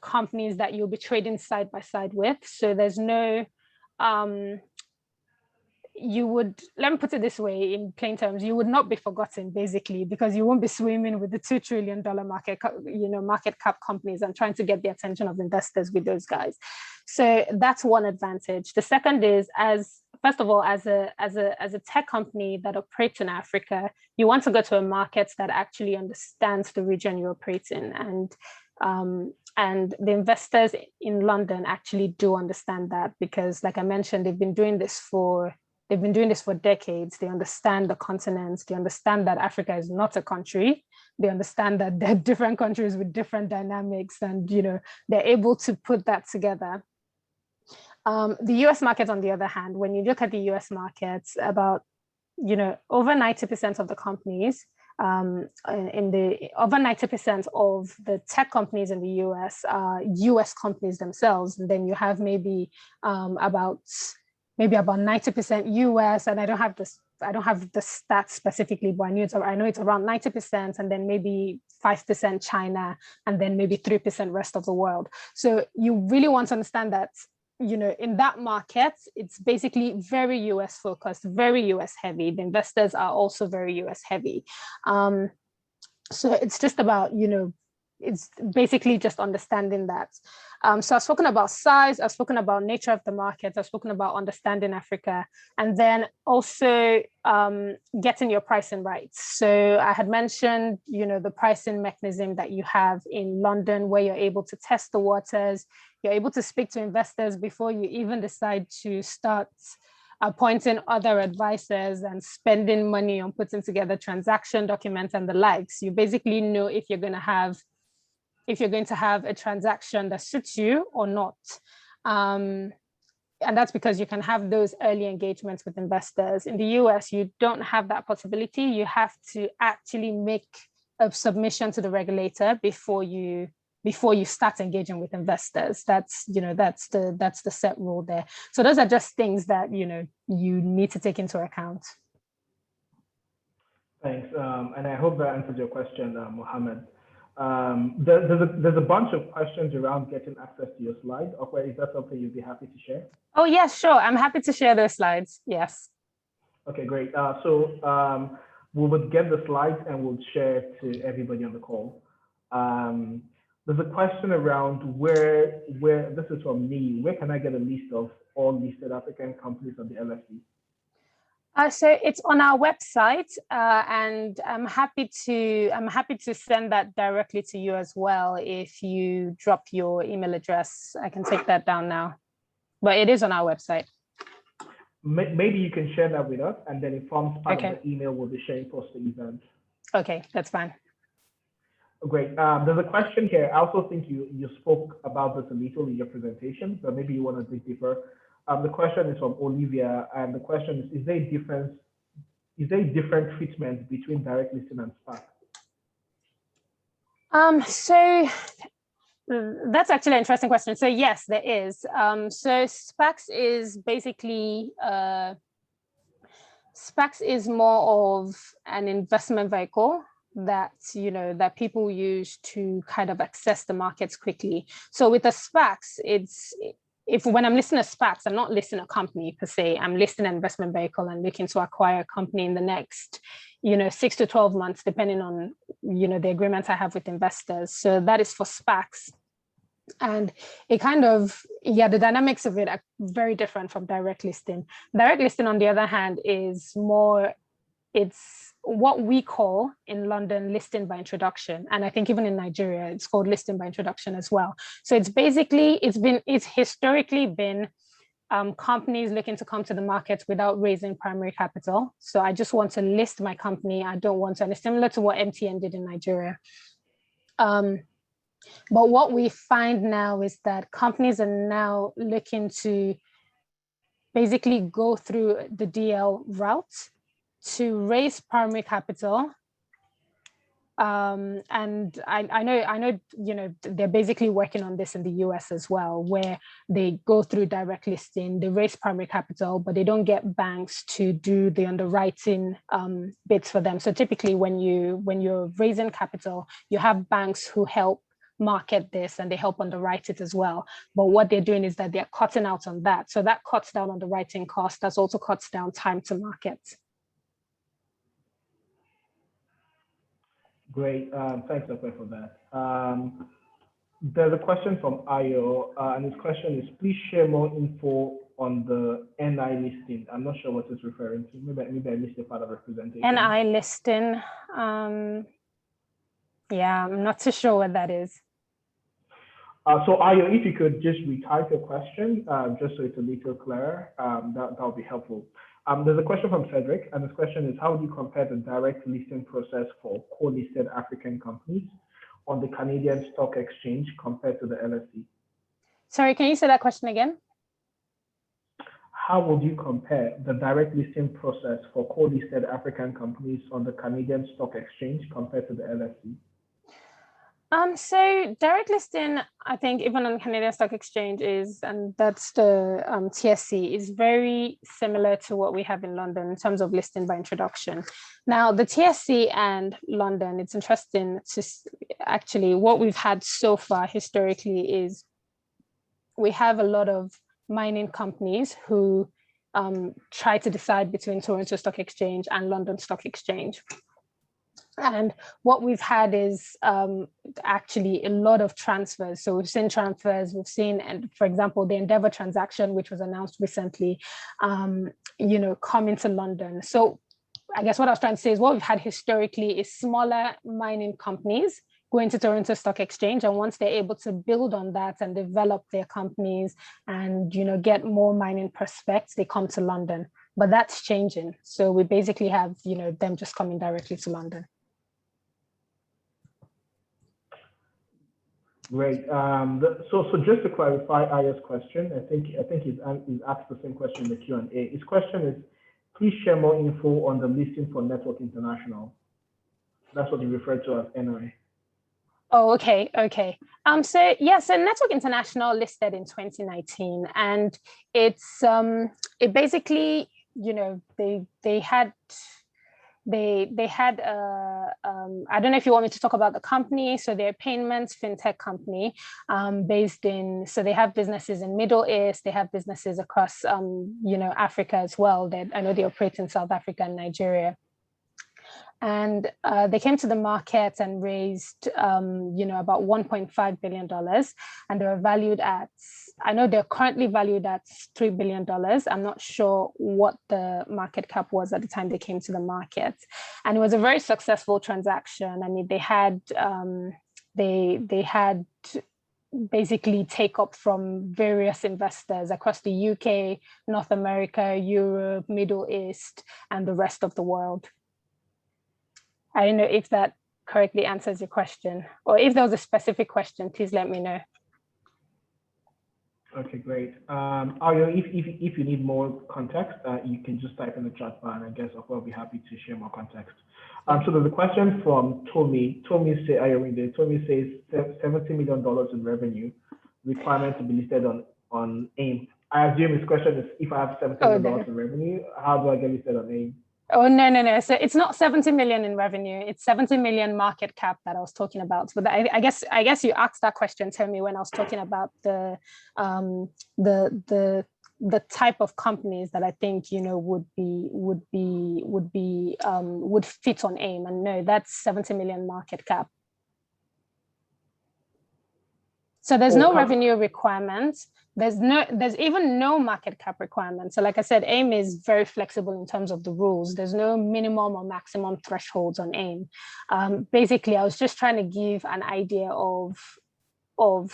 B: companies that you'll be trading side by side with. So there's no, let me put it this way in plain terms, you would not be forgotten basically, because you won't be swimming with the $2 trillion market cap companies and trying to get the attention of investors with those guys. So that's one advantage. The second is, first of all, as a tech company that operates in Africa, you want to go to a market that actually understands the region you operate in. And and the investors in London actually do understand that, because like I mentioned, they've been doing this for decades. They understand the continent. They understand that Africa is not a country. They understand that there are different countries with different dynamics, and they're able to put that together. The US market, on the other hand, when you look at the US markets, about over 90% of the companies over 90% of the tech companies in the US are US companies themselves. And then you have maybe about 90% US, and I don't have the stats specifically, but I know it's around 90%, and then maybe 5% China, and then maybe 3% rest of the world. So you really want to understand that in that market, it's basically very US focused, very US heavy. The investors are also very US heavy. So it's just about, it's basically just understanding that. So I've spoken about size, I've spoken about nature of the market, I've spoken about understanding Africa, and then also getting your pricing right. So I had mentioned, the pricing mechanism that you have in London, where you're able to test the waters, you're able to speak to investors before you even decide to start appointing other advisors and spending money on putting together transaction documents and the likes. You basically know if you're going to have a transaction that suits you or not. And that's because you can have those early engagements with investors. In the US, you don't have that possibility. You have to actually make a submission to the regulator before you start engaging with investors. That's the set rule there. So those are just things that you need to take into account.
A: Thanks, and I hope that answers your question, Mohammed. There's a bunch of questions around getting access to your slides. Okay, is that something you'd be happy to share?
B: Oh yes, sure. I'm happy to share those slides. Yes.
A: Okay, great. So we would get the slides and we'll share it to everybody on the call. There's a question around where this is from me. Where can I get a list of all listed African companies on the LSE?
B: So it's on our website, and I'm happy to send that directly to you as well. If you drop your email address, I can take that down now, but it is on our website.
A: Maybe you can share that with us, and then it forms part of the email we'll be sharing post the event. Okay, that's fine. Great. There's a question here. I also think you spoke about this a little in your presentation, but maybe you want to dig deeper. The question is from Olivia, and the question is there a different treatment between direct listing and SPAC?
B: So that's actually an interesting question. So yes, there is. So SPACs is basically SPACs is more of an investment vehicle that that people use to kind of access the markets quickly. So with the SPACs, when I'm listing a SPACs, I'm not listing a company per se. I'm listing an investment vehicle and looking to acquire a company in the next 6 to 12 months, depending on the agreement I have with investors. So that is for SPACs. And it kind of, the dynamics of it are very different from direct listing. Direct listing, on the other hand, is more, it's what we call in London listing by introduction. And I think even in Nigeria, it's called listing by introduction as well. So it's basically, it's historically been companies looking to come to the market without raising primary capital. So I just want to list my company. I don't want to, and it's similar to what MTN did in Nigeria. But what we find now is that companies are now looking to basically go through the DL route to raise primary capital. And I know they're basically working on this in the US as well, where they go through direct listing, they raise primary capital, but they don't get banks to do the underwriting bits for them. So typically when you're raising capital, you have banks who help market this and they help underwrite it as well. But what they're doing is that they're cutting out on that. So that cuts down on the writing cost. That also cuts down time to market.
A: Great. Thanks, Dr. for that. There's a question from Ayo, and his question is, please share more info on the NI listing. I'm not sure what it's referring to. Maybe I missed a part of the presentation.
B: NI listing. Yeah, I'm not too sure what that is.
A: So Ayo, if you could just retype your question, just so it's a little clearer, that would be helpful. There's a question from Cedric, and this question is, how do you compare the direct listing process for co-listed African companies on the Canadian Stock Exchange compared to the LSE?
B: Sorry, can you say that question again?
A: How would you compare the direct listing process for co-listed African companies on the Canadian Stock Exchange compared to the LSE?
B: So direct listing, I think even on the Canadian Stock Exchange and that's the TSC, is very similar to what we have in London in terms of listing by introduction. Now, the TSC and London, it's interesting to actually, what we've had so far historically is we have a lot of mining companies who try to decide between Toronto Stock Exchange and London Stock Exchange. And what we've had is actually a lot of transfers. So we've seen transfers, we've seen, and for example, the Endeavour transaction, which was announced recently, come into London. So I guess what I was trying to say is what we've had historically is smaller mining companies going to Toronto Stock Exchange. And once they're able to build on that and develop their companies and, get more mining prospects, they come to London. But that's changing. So we basically have, them just coming directly to London.
A: Great. So just to clarify Aya's question, I think he's asked the same question in the Q&A. His question is, please share more info on the listing for Network International. That's what he referred to as NI.
B: Oh, okay. So Network International listed in 2019, and it's it basically, they had I don't know if you want me to talk about the company. So they're a payments fintech company so they have businesses in Middle East, they have businesses across Africa as well. I know they operate in South Africa and Nigeria. And they came to the market and raised, about $1.5 billion. And they were valued at, I know they're currently valued at $3 billion. I'm not sure what the market cap was at the time they came to the market. And it was a very successful transaction. I mean, they had basically take up from various investors across the UK, North America, Europe, Middle East, and the rest of the world. I don't know if that correctly answers your question, or if there was a specific question, please let me know.
A: Okay, great. Ayo, if you need more context, you can just type in the chat bar, and I guess I'll be happy to share more context. So there's a question from Tommy. Tommy says $70 million in revenue, requirement to be listed on AIM. I assume his question is, if I have $70 million in revenue, how do I get listed on AIM?
B: Oh, no. So it's not 70 million in revenue. It's 70 million market cap that I was talking about. But I guess you asked that question, Tommy, when I was talking about the type of companies that I think, would fit on AIM. And no, that's 70 million market cap. So there's no revenue requirement. There's even no market cap requirement. So like I said, AIM is very flexible in terms of the rules. There's no minimum or maximum thresholds on AIM. Basically, I was just trying to give an idea of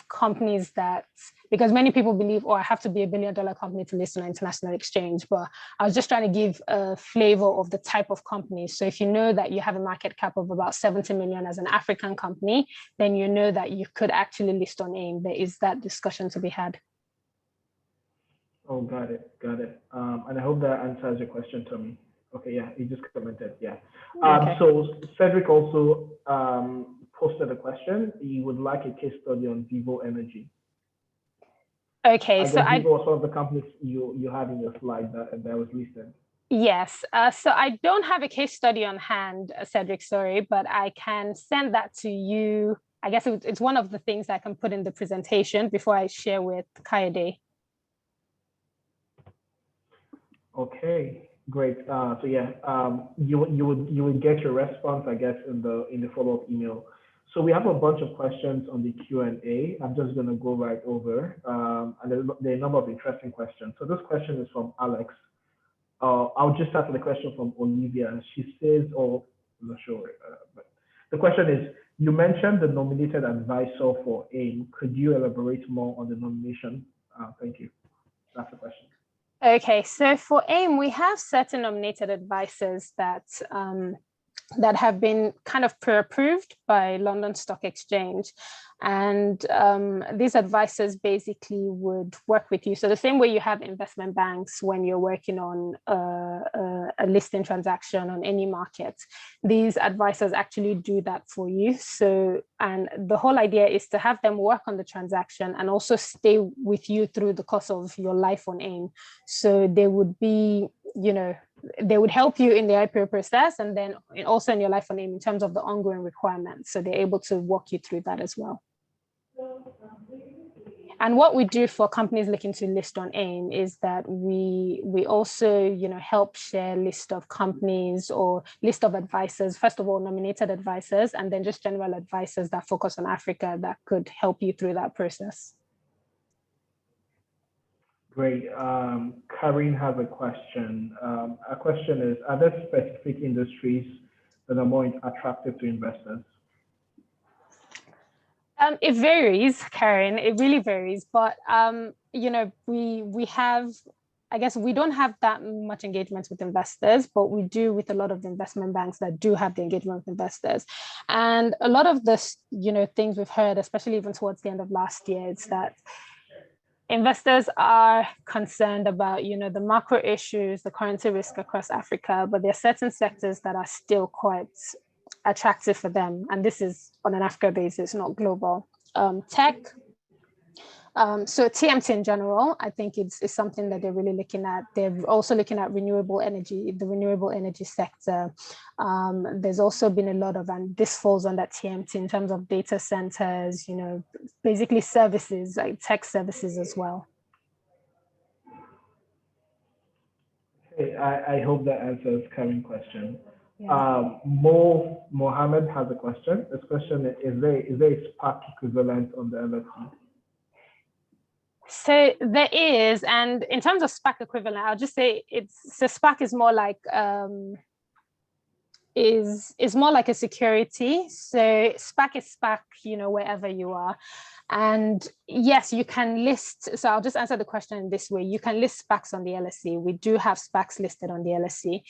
B: companies that, because many people believe, I have to be $1 billion company to list on an international exchange. But I was just trying to give a flavor of the type of companies. So if you know that you have a market cap of about 70 million as an African company, then you know that you could actually list on AIM. There is that discussion to be had.
A: Oh, got it. And I hope that answers your question, Tommy. Okay, yeah, he just commented, yeah.
B: Okay.
A: So Cedric also posted a question. He would like a case study on Vivo Energy.
B: Okay,
A: so Vivo was one of the companies you had in your slide that was listed.
B: Yes, so I don't have a case study on hand, Cedric, sorry, but I can send that to you. I guess it's one of the things that I can put in the presentation before I share with Kayode.
A: Okay, great. So yeah, you would get your response, I guess, in the follow-up email. So we have a bunch of questions on the Q&A. I'm just going to go right over, and there are a number of interesting questions. So this question is from Alex. I'll just start with a question from Olivia. She says, I'm not sure, but the question is, You mentioned the nominated advisor for AIM. Could you elaborate more on the nomination? Thank you. That's the question.
B: Okay, so for AIM, we have certain nominated advisors that that have been kind of pre-approved by London Stock Exchange. And these advisors basically would work with you. So the same way you have investment banks when you're working on a listing transaction on any market, these advisors actually do that for you. So, and the whole idea is to have them work on the transaction and also stay with you through the course of your life on AIM. So they would be, you know, they would help you in the IPO process and then also in your life on AIM in terms of the ongoing requirements. So they're able to walk you through that as well. And what we do for companies looking to list on AIM is that we also, you know, help share list of companies or list of advisors, first of all, nominated advisors, and then just general advisors that focus on Africa that could help you through that process.
A: Great. Karine has a question. Our question is, are there specific industries that are more attractive to investors?
B: It varies, Karen, it really varies. But, you know, we have, I guess we don't have that much engagement with investors, but we do with a lot of the investment banks that do have the engagement with investors. And a lot of this, you know, things we've heard, especially even towards the end of last year, is that investors are concerned about, you know, the macro issues, the currency risk across Africa, but there are certain sectors that are still quite attractive for them. And this is on an Africa basis, not global. Tech. So TMT in general, I think it's something that they're really looking at. They're also looking at renewable energy, the renewable energy sector. There's also been a lot of, and this falls under TMT in terms of data centers, you know, basically services, like tech services as well.
A: Okay, I hope that answers Karen's question.
B: Yeah.
A: Mohammed has a question. This question is there a SPAC equivalent on the LSE?
B: So there is, and in terms of SPAC equivalent, I'll just say so SPAC is more like is more like a security. So SPAC is SPAC, you know, wherever you are. And yes, you can list. So I'll just answer the question in this way. You can list SPACs on the LSE. We do have SPACs listed on the LSE.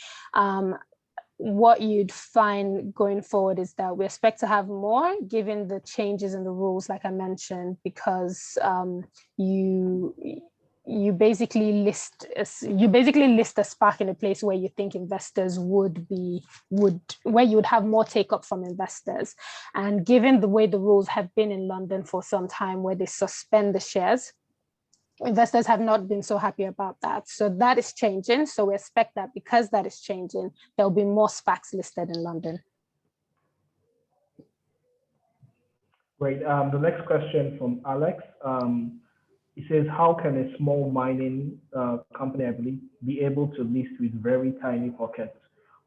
B: What you'd find going forward is that we expect to have more given the changes in the rules, like I mentioned, because you basically list a SPAC in a place where you think investors where you would have more take up from investors. And given the way the rules have been in London for some time, where they suspend the shares, investors have not been so happy about that. So that is changing. So we expect that because that is changing, there'll be more SPACs listed in London.
A: Great. The next question from Alex. He says, how can a small mining company, I believe, be able to list with very tiny pockets?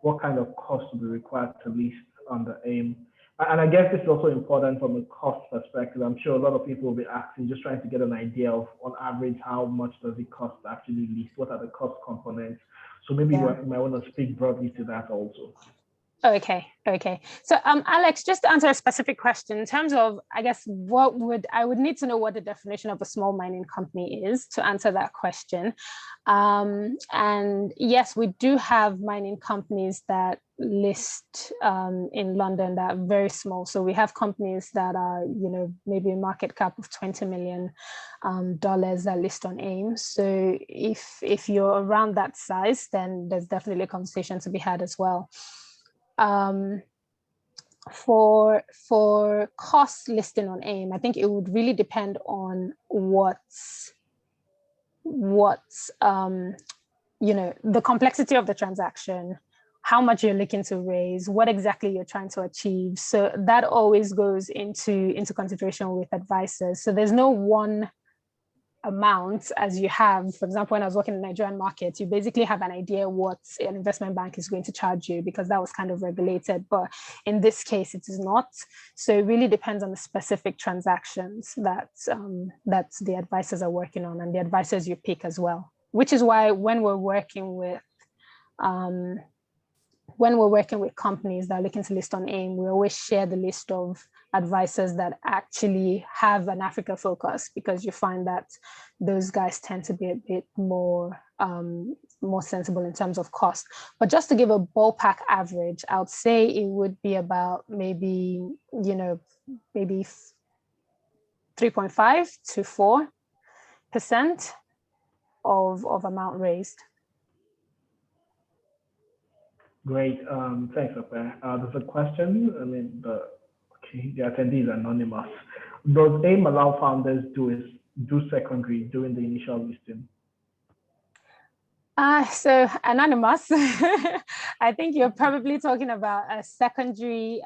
A: What kind of cost will be required to list on the AIM? And I guess this is also important from a cost perspective. I'm sure a lot of people will be asking, just trying to get an idea of, on average, how much does it cost to actually list? What are the cost components? So maybe you might want to speak broadly to that also.
B: Okay. So Alex, just to answer a specific question, in terms of, I guess, I would need to know what the definition of a small mining company is to answer that question. And yes, we do have mining companies that list in London that are very small. So we have companies that are, you know, maybe a market cap of $20 million that list on AIM. So if you're around that size, then there's definitely a conversation to be had as well. For cost listing on AIM, I think it would really depend on what's you know, the complexity of the transaction, how much you're looking to raise, what exactly you're trying to achieve. So that always goes into consideration with advisors. So there's no one amount as you have. For example, when I was working in the Nigerian market, you basically have an idea what an investment bank is going to charge you because that was kind of regulated. But in this case, it is not. So it really depends on the specific transactions that the advisors are working on and the advisors you pick as well, which is why when we're working with when we're working with companies that are looking to list on AIM, we always share the list of advisors that actually have an Africa focus, because you find that those guys tend to be a bit more sensible in terms of cost. But just to give a ballpark average, I would say it would be about maybe 3.5 to 4% of amount raised.
A: Great. Thanks, Ope. There's a question. The attendee is anonymous. Does AIM allow founders do secondary during the initial listing?
B: So anonymous, I think you're probably talking about a secondary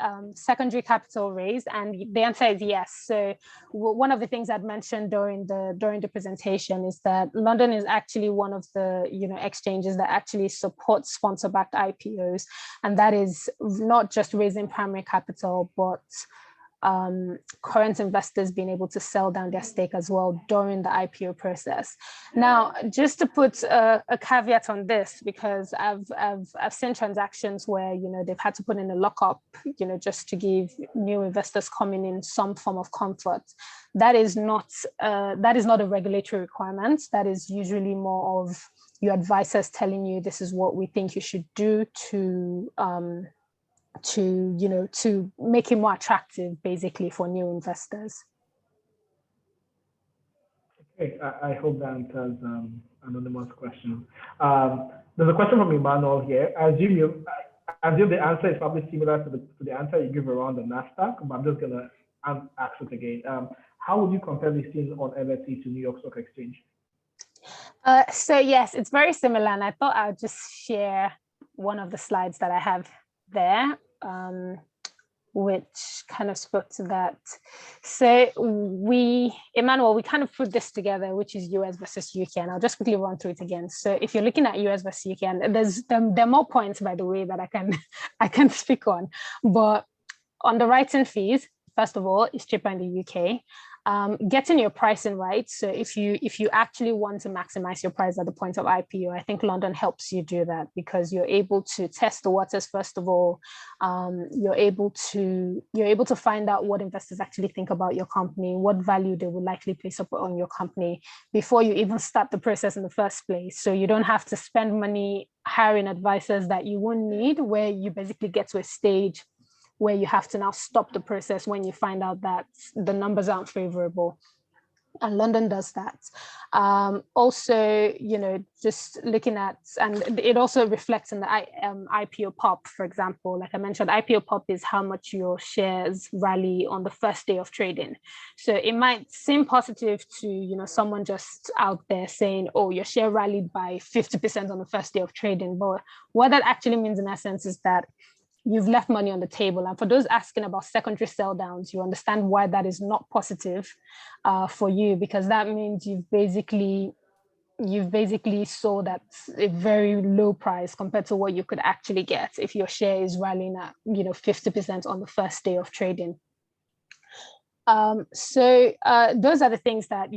B: capital raise, and the answer is yes. So one of the things I'd mentioned during the presentation is that London is actually one of the exchanges that actually supports sponsor-backed IPOs, and that is not just raising primary capital, but current investors being able to sell down their stake as well during the IPO process. Now, just to put a caveat on this, because I've seen transactions where they've had to put in a lockup, just to give new investors coming in some form of comfort. That is not a regulatory requirement. That is usually more of your advisors telling you this is what we think you should do to make it more attractive, basically, for new investors.
A: Okay, I hope that answers anonymous question. There's a question from Emmanuel here. I assume the answer is probably similar to the answer you give around the NASDAQ, but I'm just gonna ask it again. How would you compare listing on LSE to New York Stock Exchange?
B: So yes, it's very similar, and I thought I would just share one of the slides that I have there, which kind of spoke to that. So Emmanuel, we kind of put this together, which is US versus UK, and I'll just quickly run through it again. So if you're looking at US versus UK, and there are more points, by the way, that I can speak on, but on the writing fees, first of all, it's cheaper in the UK. Getting your pricing right. So if you actually want to maximize your price at the point of IPO, I think London helps you do that, because you're able to test the waters. First of all, you're able to find out what investors actually think about your company, what value they would likely place up on your company before you even start the process in the first place. So you don't have to spend money hiring advisors that you won't need, where you basically get to a stage where you have to now stop the process when you find out that the numbers aren't favorable. And London does that. Also, just looking at, and it also reflects in the IPO pop, for example. Like I mentioned, IPO pop is how much your shares rally on the first day of trading. So it might seem positive to someone just out there saying, oh, your share rallied by 50% on the first day of trading. But what that actually means in essence is that you've left money on the table. And for those asking about secondary sell downs, you understand why that is not positive for you, because that means you've basically sold at a very low price compared to what you could actually get if your share is rallying at 50% on the first day of trading. So those are the things that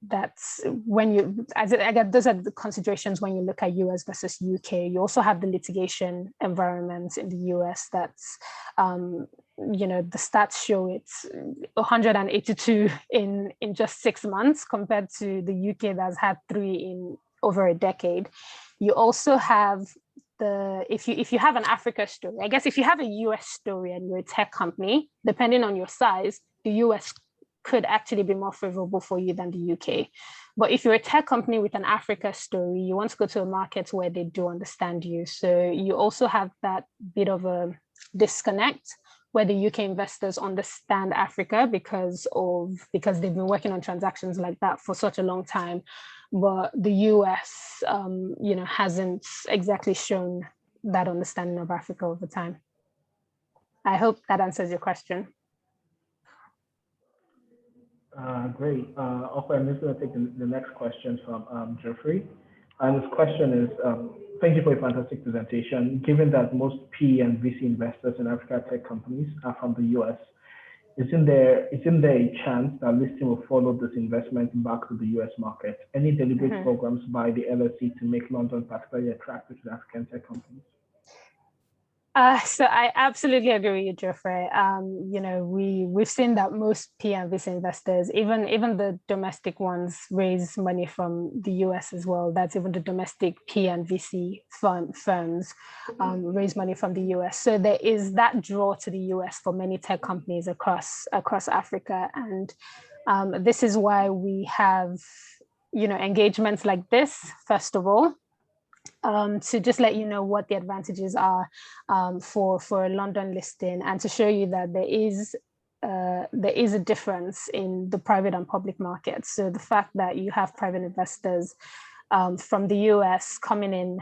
B: that's when you, those are the considerations when you look at US versus UK. You also have the litigation environment in the US. That's the stats show it's 182 in just 6 months, compared to the UK that's had 3 in over a decade. You also have if you have an Africa story, I guess if you have a US story and you're a tech company, depending on your size, the US could actually be more favorable for you than the UK. But if you're a tech company with an Africa story, you want to go to a market where they do understand you. So you also have that bit of a disconnect where the UK investors understand Africa because they've been working on transactions like that for such a long time. But the US, hasn't exactly shown that understanding of Africa over time. I hope that answers your question.
A: Great. Okay, I'm just going to take the next question from Jeffrey. And this question is, thank you for a fantastic presentation. Given that most PE and VC investors in Africa tech companies are from the US, isn't there a chance that listing will follow this investment back to the US market? Any deliberate programs by the LSE to make London particularly attractive to African tech companies?
B: So I absolutely agree with you, Geoffrey. We've seen that most P and VC investors, even the domestic ones, raise money from the US as well. That's even the domestic P and VC firms raise money from the US. So there is that draw to the US for many tech companies across Africa, and this is why we have engagements like this. First of all, to just let you know what the advantages are for a London listing, and to show you that there is a difference in the private and public markets. So the fact that you have private investors from the US coming in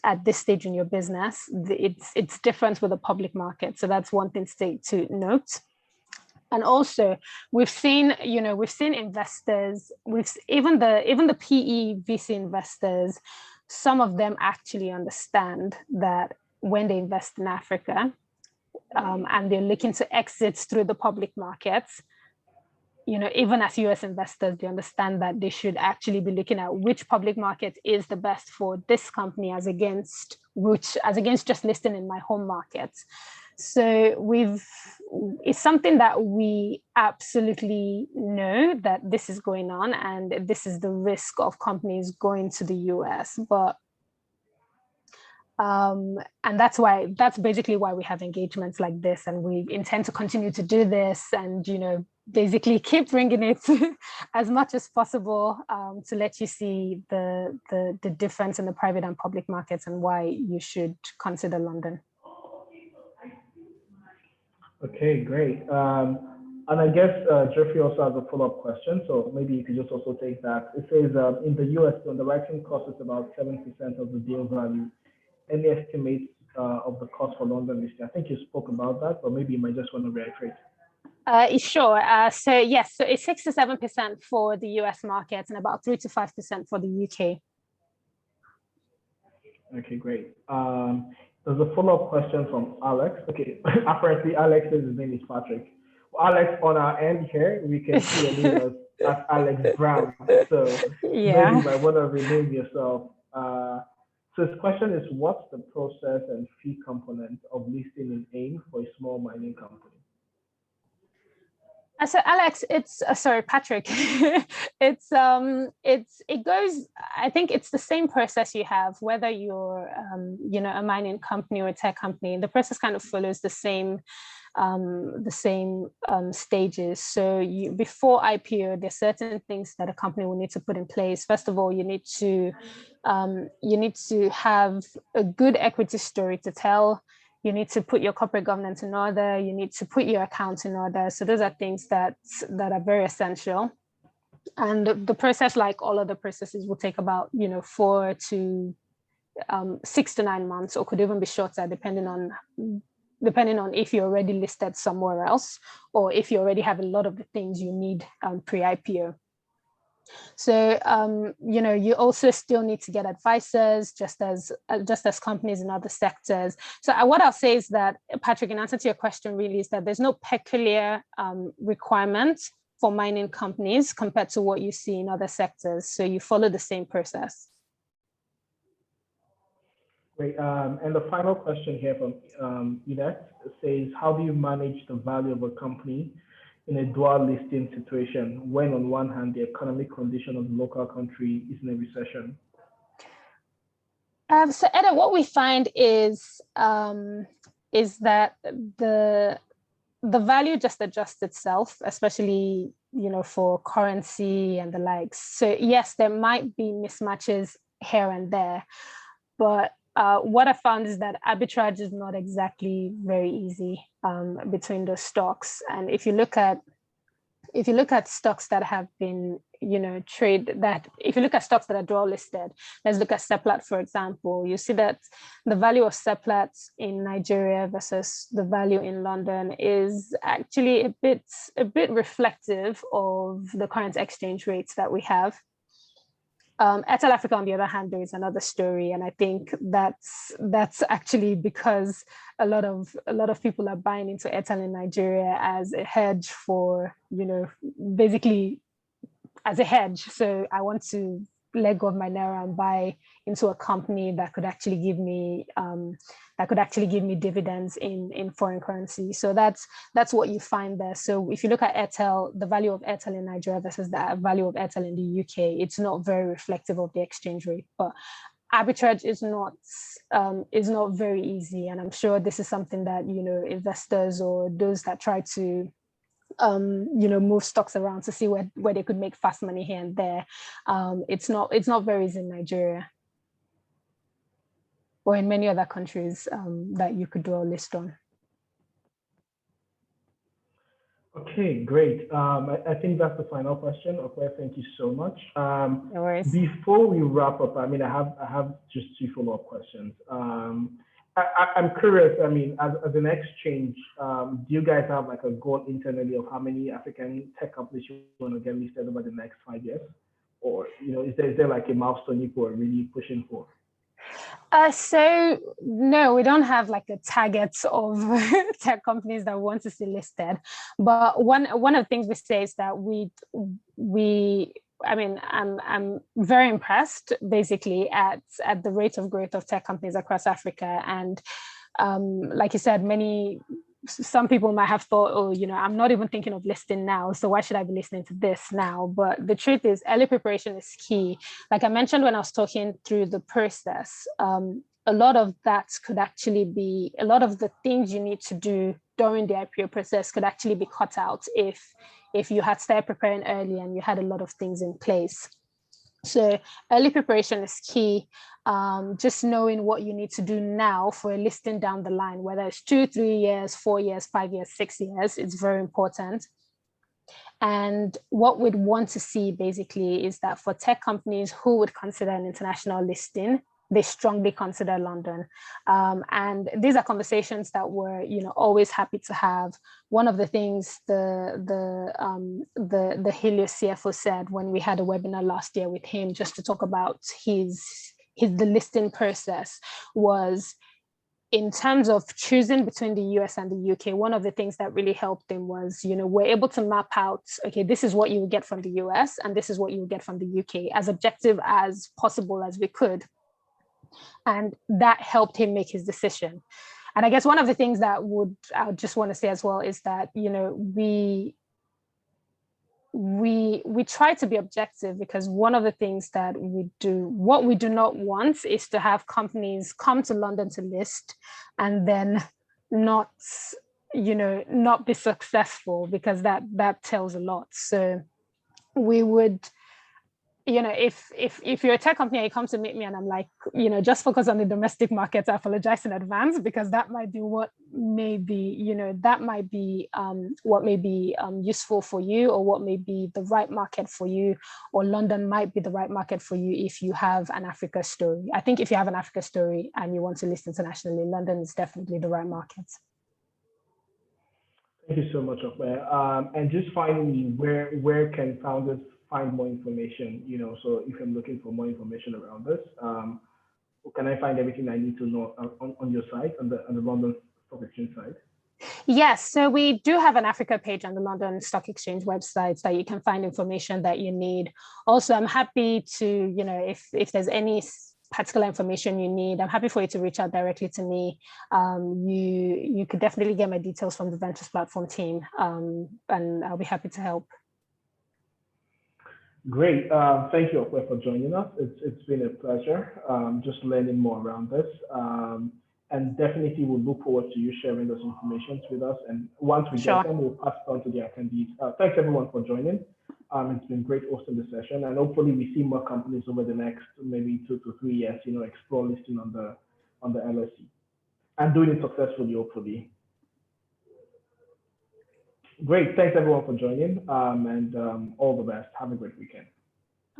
B: at this stage in your business, it's different with the public market. So that's one thing to note. And also, we've seen investors, even the PE VC investors, some of them actually understand that when they invest in Africa and they're looking to exit through the public markets, even as US investors, they understand that they should actually be looking at which public market is the best for this company as against just listing in my home market. So it's something that we absolutely know that this is going on, and this is the risk of companies going to the US. But and that's basically why we have engagements like this, and we intend to continue to do this, and basically keep bringing it as much as possible to let you see the difference in the private and public markets and why you should consider London.
A: Okay, great. And I guess Jeffrey also has a follow-up question, so maybe you could just also take that. It says in the US, the underwriting cost is about 7% of the deal value. Any estimates of the cost for London listing? I think you spoke about that, but maybe you might just want to reiterate.
B: Sure. So yes, so it's 6 to 7% for the US market and about 3 to 5% for the UK.
A: Okay, great. There's a follow-up question from Alex. Okay, apparently Alex says his name is Patrick. Well, Alex, on our end here, we can see your name as Alex Brown. So
B: yeah,
A: maybe you might want to rename yourself. So his question is, what's the process and fee component of listing in AIM for a small mining company?
B: So Alex, it's sorry, Patrick. It goes. I think it's the same process you have whether you're a mining company or a tech company. The process kind of follows the same stages. So before IPO, there's certain things that a company will need to put in place. First of all, you need to have a good equity story to tell. You need to put your corporate governance in order. You need to put your accounts in order. So those are things that are very essential. And the process, like all other processes, will take about 4 to 6 to 9 months, or could even be shorter, depending on if you're already listed somewhere else, or if you already have a lot of the things you need pre-IPO. So, you also still need to get advisors, just as companies in other sectors. So what I'll say is that, Patrick, in answer to your question, really is that there's no peculiar requirement for mining companies compared to what you see in other sectors. So you follow the same process.
A: Great. And the final question here from Yvette says, how do you manage the value of a company in a dual listing situation when on one hand the economic condition of the local country is in a recession?
B: So Eda, what we find is that the value just adjusts itself, especially for currency and the likes. So yes, there might be mismatches here and there, but what I found is that arbitrage is not exactly very easy between those stocks. And if you look at stocks that have been if you look at stocks that are dual listed, let's look at Seplat, for example. You see that the value of Seplat in Nigeria versus the value in London is actually a bit reflective of the current exchange rates that we have. Airtel Africa, on the other hand, there is another story, and I think that's actually because a lot of people are buying into Airtel in Nigeria as a hedge for, basically as a hedge. So I want to let go of my naira and buy into a company that could actually give me dividends in foreign currency. So that's what you find there. So if you look at Airtel, the value of Airtel in Nigeria versus the value of Airtel in the UK, it's not very reflective of the exchange rate. But arbitrage is not very easy, and I'm sure this is something that investors or those that try to move stocks around to see where they could make fast money here and there. It's not very easy in Nigeria or in many other countries that you could do a list on.
A: Okay, great. I think that's the final question. Okay, thank you so much.
B: No worries.
A: Before we wrap up, I have just two follow-up questions. I'm curious, as an exchange, do you guys have like a goal internally of how many African tech companies you want to get listed over the next 5 years? Or, is there like a milestone you are really pushing for?
B: So no, we don't have like a target of tech companies that we want to see listed. But one of the things we say is that I'm very impressed basically at the rate of growth of tech companies across Africa. And like you said, some people might have thought, oh, I'm not even thinking of listing now, so why should I be listening to this now? But the truth is, early preparation is key. Like I mentioned when I was talking through the process, a lot of that could actually be, a lot of the things you need to do during the IPO process could actually be cut out if you had started preparing early and you had a lot of things in place. So early preparation is key. Just knowing what you need to do now for a listing down the line, whether it's 2, 3 years, 4 years, 5 years, 6 years, it's very important. And what we'd want to see basically is that for tech companies who would consider an international listing, they strongly consider London. And these are conversations that we're, always happy to have. One of the things the Helios CFO said when we had a webinar last year with him, just to talk about the listing process, was in terms of choosing between the US and the UK, one of the things that really helped him was, we're able to map out, okay, this is what you will get from the US and this is what you will get from the UK, as objective as possible as we could. And that helped him make his decision. And I guess one of the things that I would just want to say as well is that, we try to be objective, because one of the things that what we do not want is to have companies come to London to list and then not be successful, because that tells a lot. So we would, if you're a tech company and you come to meet me and I'm like, just focus on the domestic market, I apologize in advance, because that might be what may be, what may be useful for you, or what may be the right market for you, or London might be the right market for you if you have an Africa story. I think if you have an Africa story and you want to list internationally, London is definitely the right market.
A: Thank you so much, Okwe. And just finally, where can founders find more information? So if I'm looking for more information around this, can I find everything I need to know on your site, on the London Stock Exchange site?
B: Yes, so we do have an Africa page on the London Stock Exchange website that you can find information that you need. Also, I'm happy to, if there's any particular information you need, I'm happy for you to reach out directly to me. You could definitely get my details from the Ventures Platform team, and I'll be happy to help.
A: Great. Thank you, Okwe, for joining us. It's been a pleasure just learning more around this. And definitely we'll look forward to you sharing those information with us. And once we get them, we'll pass it on to the attendees. Thanks everyone for joining. It's been great hosting the session, and hopefully we see more companies over the next maybe 2 to 3 years, explore listing on the LSE and doing it successfully, hopefully. Great. Thanks everyone for joining, and all the best. Have a great weekend.